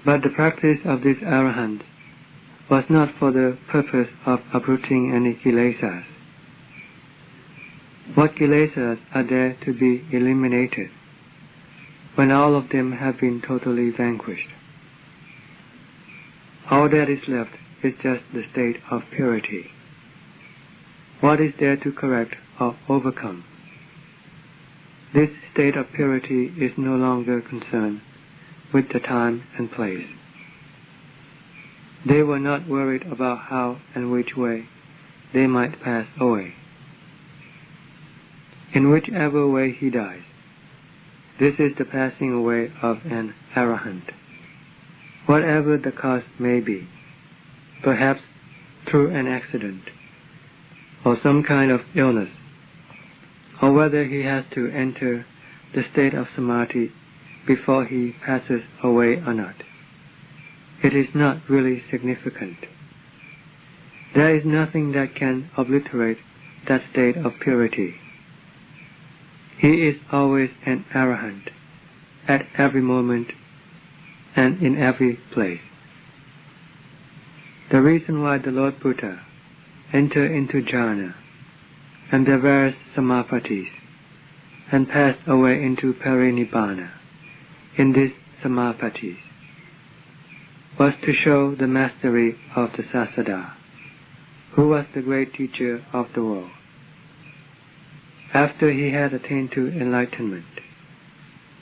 But the practice of these arahants was not for the purpose of uprooting any kilesas. What kilesas are there to be eliminated when all of them have been totally vanquished? All that is left is just the state of purity. What is there to correct or overcome? This state of purity is no longer concerned with the time and place. They were not worried about how and which way they might pass away. in whichever way he dies. This is the passing away of an arahant, whatever the cause may be, perhaps through an accident, or some kind of illness, or whether he has to enter the state of samadhi before he passes away or not. It is not really significant. There is nothing that can obliterate that state of purity. He is always an arahant, at every moment and in every place. The reason why the Lord Buddha entered into jhana and the various samapattis and passed away into parinibbana in these samapattis was to show the mastery of the Sasada, who was the great teacher of the world. After he had attained to enlightenment,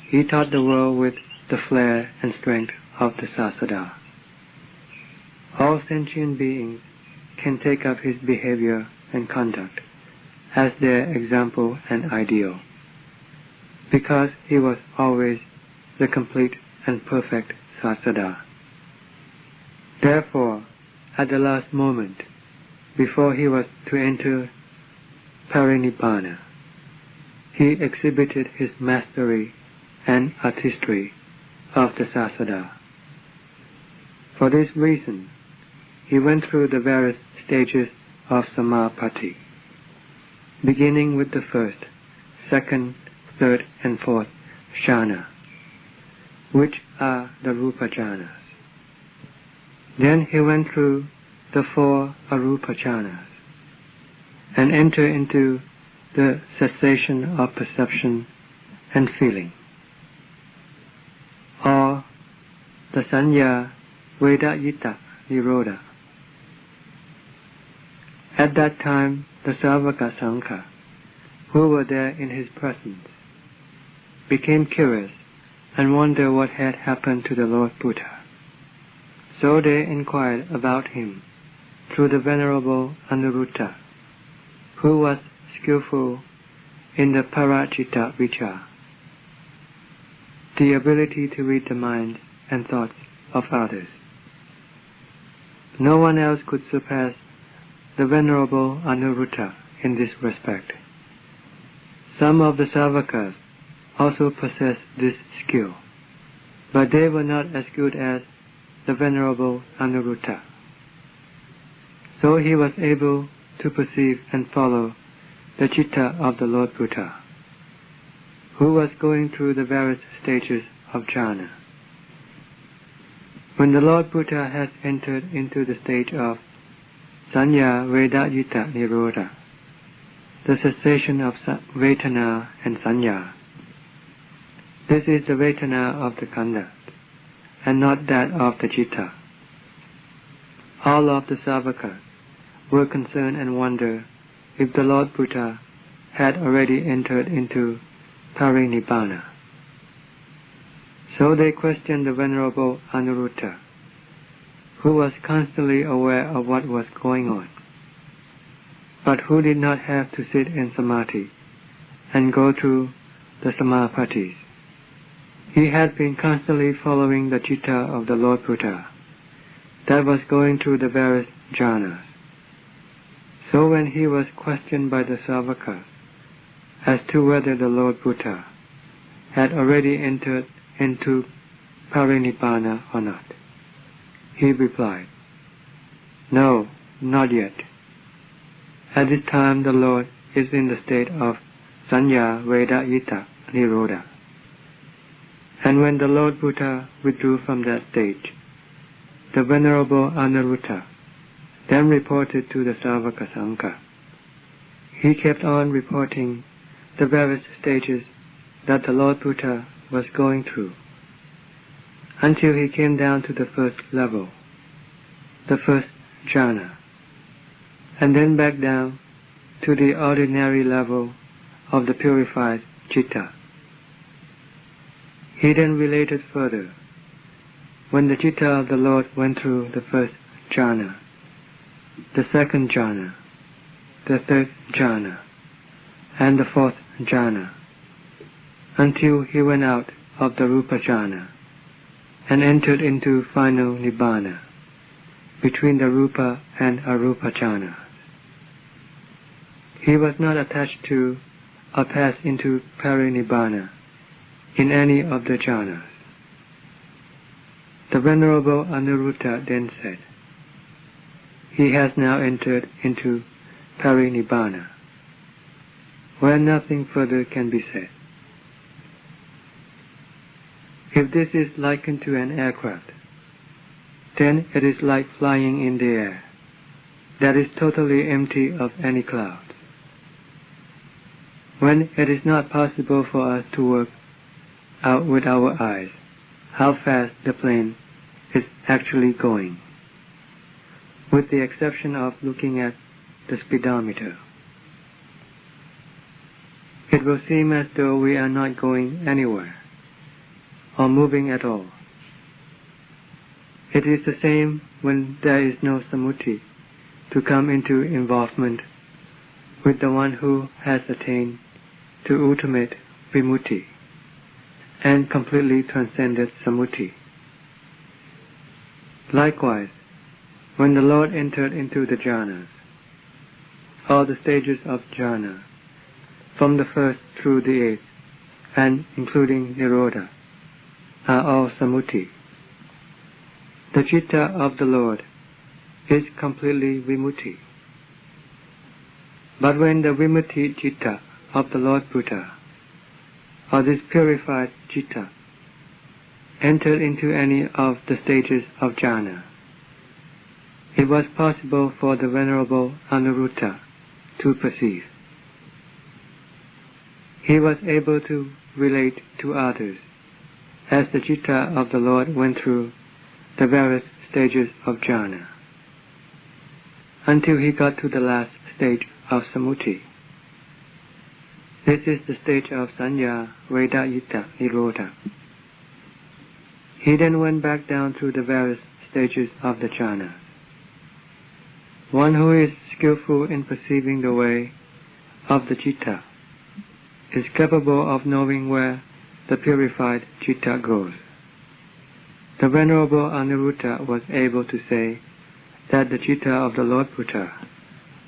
he taught the world with the flair and strength of the Sasada. All sentient beings can take up his behavior and conduct as their example and ideal, because he was always the complete and perfect Sasada. Therefore, at the last moment, before he was to enter parinibbana, he exhibited his mastery and artistry of the Sasada. For this reason, he went through the various stages of samapatti, beginning with the first, second, third, and fourth jhana, which are the rupa jhanas. Then he went through the 4 arupa jhanas and entered into the cessation of perception and feeling, or the sanya vedayita nirodha. At that time, the Savaka Sangha, who were there in his presence, became curious and wondered what had happened to the Lord Buddha. So they inquired about him through the Venerable Anuruddha, who was skillful in the parajita vichar, the ability to read the minds and thoughts of others. No one else could surpass the Venerable Anuruddha in this respect. Some of the Savakas also possessed this skill, but they were not as good as the Venerable Anuruddha. So he was able to perceive and follow the citta of the Lord Buddha, who was going through the various stages of jhana. When the Lord Buddha has entered into the stage of sanya vedayita nirodha, the cessation of vedana and sanya, this is the vedana of the khandha, and not that of the citta. All of the Savakas were concerned and wondered if the Lord Buddha had already entered into parinibbana. So they questioned the Venerable Anuruddha, who was constantly aware of what was going on, but who did not have to sit in samadhi and go through the samapattis. He had been constantly following the citta of the Lord Buddha that was going through the various jhanas. So when he was questioned by the Savakas as to whether the Lord Buddha had already entered into parinibbana or not, he replied, "No, not yet. At this time the Lord is in the state of sanya vedayita nirodha." And when the Lord Buddha withdrew from that stage, the Venerable Anuruddha then reported to the Savaka Sangha. He kept on reporting the various stages that the Lord Buddha was going through, until he came down to the first level, the first jhana, and then back down to the ordinary level of the purified citta. He then related further, when the citta of the Lord went through the first jhana, the second jhana, the third jhana, and the fourth jhana, until he went out of the rupa jhana and entered into final nibbana between the rupa and arupa jhanas. He was not attached to or passed into parinibbana in any of the jhanas. The Venerable Anuruddha then said, he has now entered into parinibbana, where nothing further can be said. If this is likened to an aircraft, then it is like flying in the air, that is totally empty of any clouds. When it is not possible for us to work out with our eyes how fast the plane is actually going, with the exception of looking at the speedometer, it will seem as though we are not going anywhere or moving at all. It is the same when there is no sammuti to come into involvement with the one who has attained to ultimate vimutti and completely transcended sammuti. Likewise, when the Lord entered into the jhanas, all the stages of jhana, from the first through the eighth, and including nirodha, are all sammuti. The citta of the Lord is completely vimutti. But when the vimutti citta of the Lord Buddha, or this purified citta, entered into any of the stages of jhana, it was possible for the Venerable Anuruddha to perceive. He was able to relate to others as the citta of the Lord went through the various stages of jhana, until he got to the last stage of sammuti. This is the stage of sanya vedayita nirodha. He then went back down through the various stages of the jhanas. One who is skillful in perceiving the way of the citta is capable of knowing where the purified citta goes. The Venerable Anuruddha was able to say that the citta of the Lord Buddha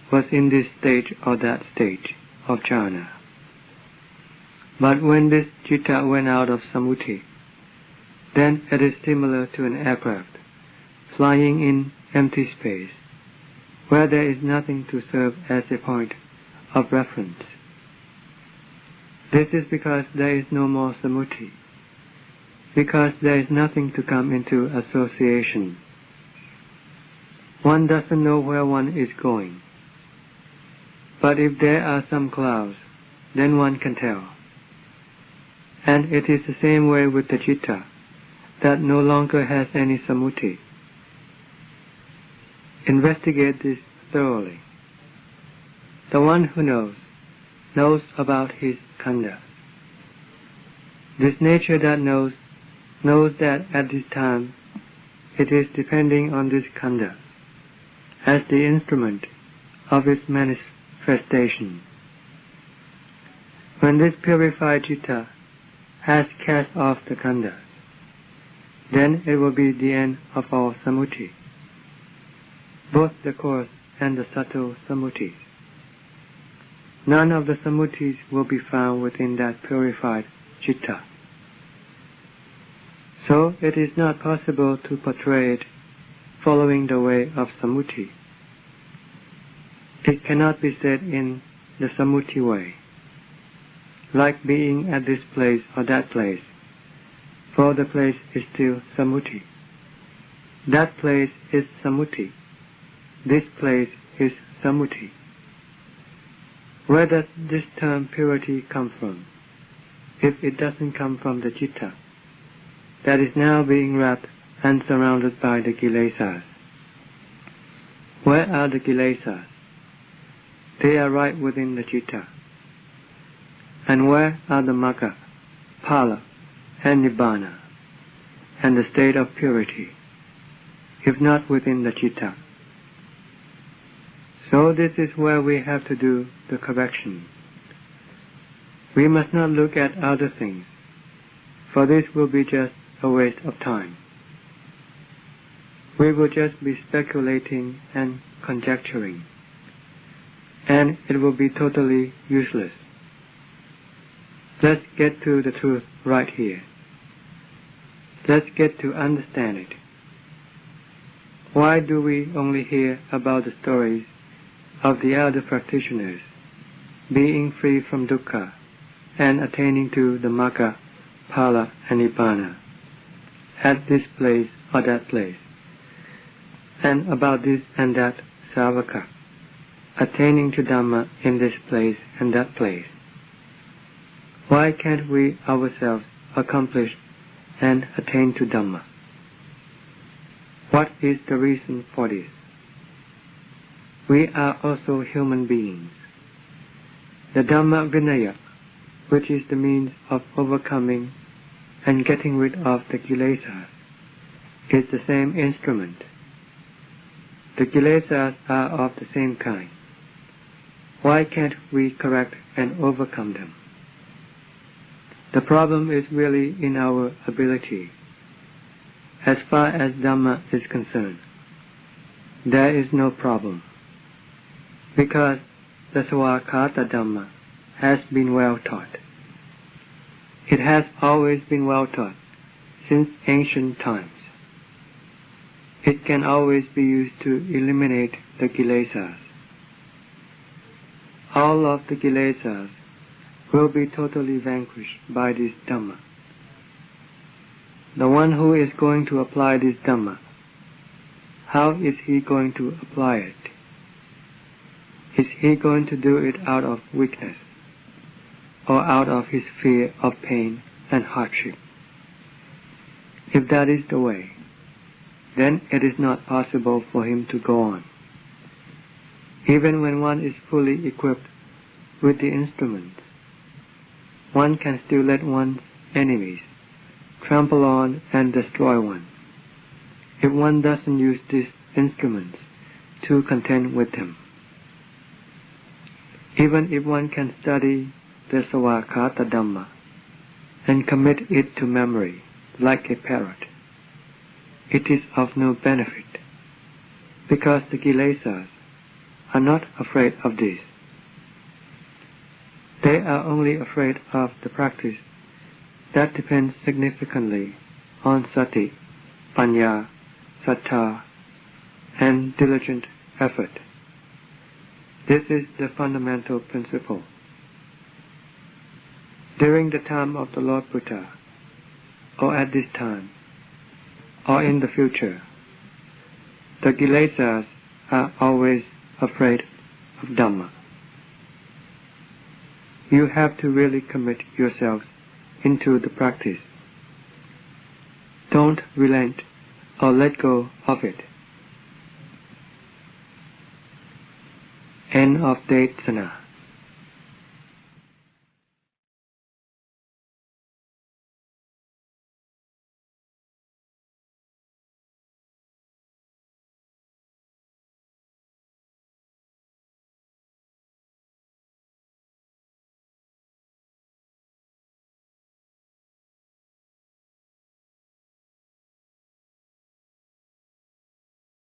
was in this stage or that stage of jhana. But when this citta went out of sammuti, then it is similar to an aircraft flying in empty space, where there is nothing to serve as a point of reference. This is because there is no more sammuti, because there is nothing to come into association. One doesn't know where one is going. But if there are some clouds, then one can tell. And it is the same way with the citta, that no longer has any sammuti. Investigate this thoroughly. The one who knows about his khandhas. This nature that knows that at this time it is depending on this khandha as the instrument of its manifestation. When this purified citta has cast off the khandhas, then it will be the end of all sammuti, both the coarse and the subtle sammutis. None of the sammutis will be found within that purified citta. So it is not possible to portray it following the way of sammuti. It cannot be said in the sammuti way, like being at this place or that place, for the place is still sammuti. That place is sammuti. This place is sammuti. Where does this term purity come from, if it doesn't come from the citta that is now being wrapped and surrounded by the kilesas? Where are the kilesas? They are right within the citta. And where are the magga, phala, and nibbana, and the state of purity, if not within the citta? So this is where we have to do the correction, We must not look at other things, for this will be just a waste of time. We will just be speculating and conjecturing, and it will be totally useless. Let's get to the truth right here. Let's get to understand it. Why do we only hear about the stories of the elder practitioners being free from dukkha and attaining to the magga, phala, and nibbana at this place or that place, and about this and that savaka attaining to Dhamma in this place and that place? Why can't we ourselves accomplish and attain to Dhamma? What is the reason for this? We are also human beings. The Dhamma Vinaya, which is the means of overcoming and getting rid of the kilesas, is the same instrument. The kilesas are of the same kind. Why can't we correct and overcome them? The problem is really in our ability. As far as Dhamma is concerned, there is no problem, because the Swakkata Dhamma has been well taught. It has always been well taught since ancient times. It can always be used to eliminate the kilesas. All of the kilesas will be totally vanquished by this Dhamma. The one who is going to apply this Dhamma, how is he going to apply it? Is he going to do it out of weakness, or out of his fear of pain and hardship? If that is the way, then it is not possible for him to go on. Even when one is fully equipped with the instruments, one can still let one's enemies trample on and destroy one, if one doesn't use these instruments to contend with them. Even if one can study the Swakkata Dhamma and commit it to memory like a parrot, it is of no benefit, because the kilesas are not afraid of this. They are only afraid of the practice that depends significantly on sati, panya, sattha, and diligent effort. This is the fundamental principle. During the time of the Lord Buddha, or at this time, or in the future, the kilesas are always afraid of Dhamma. You have to really commit yourselves into the practice. Don't relent or let go of it. End of Desana.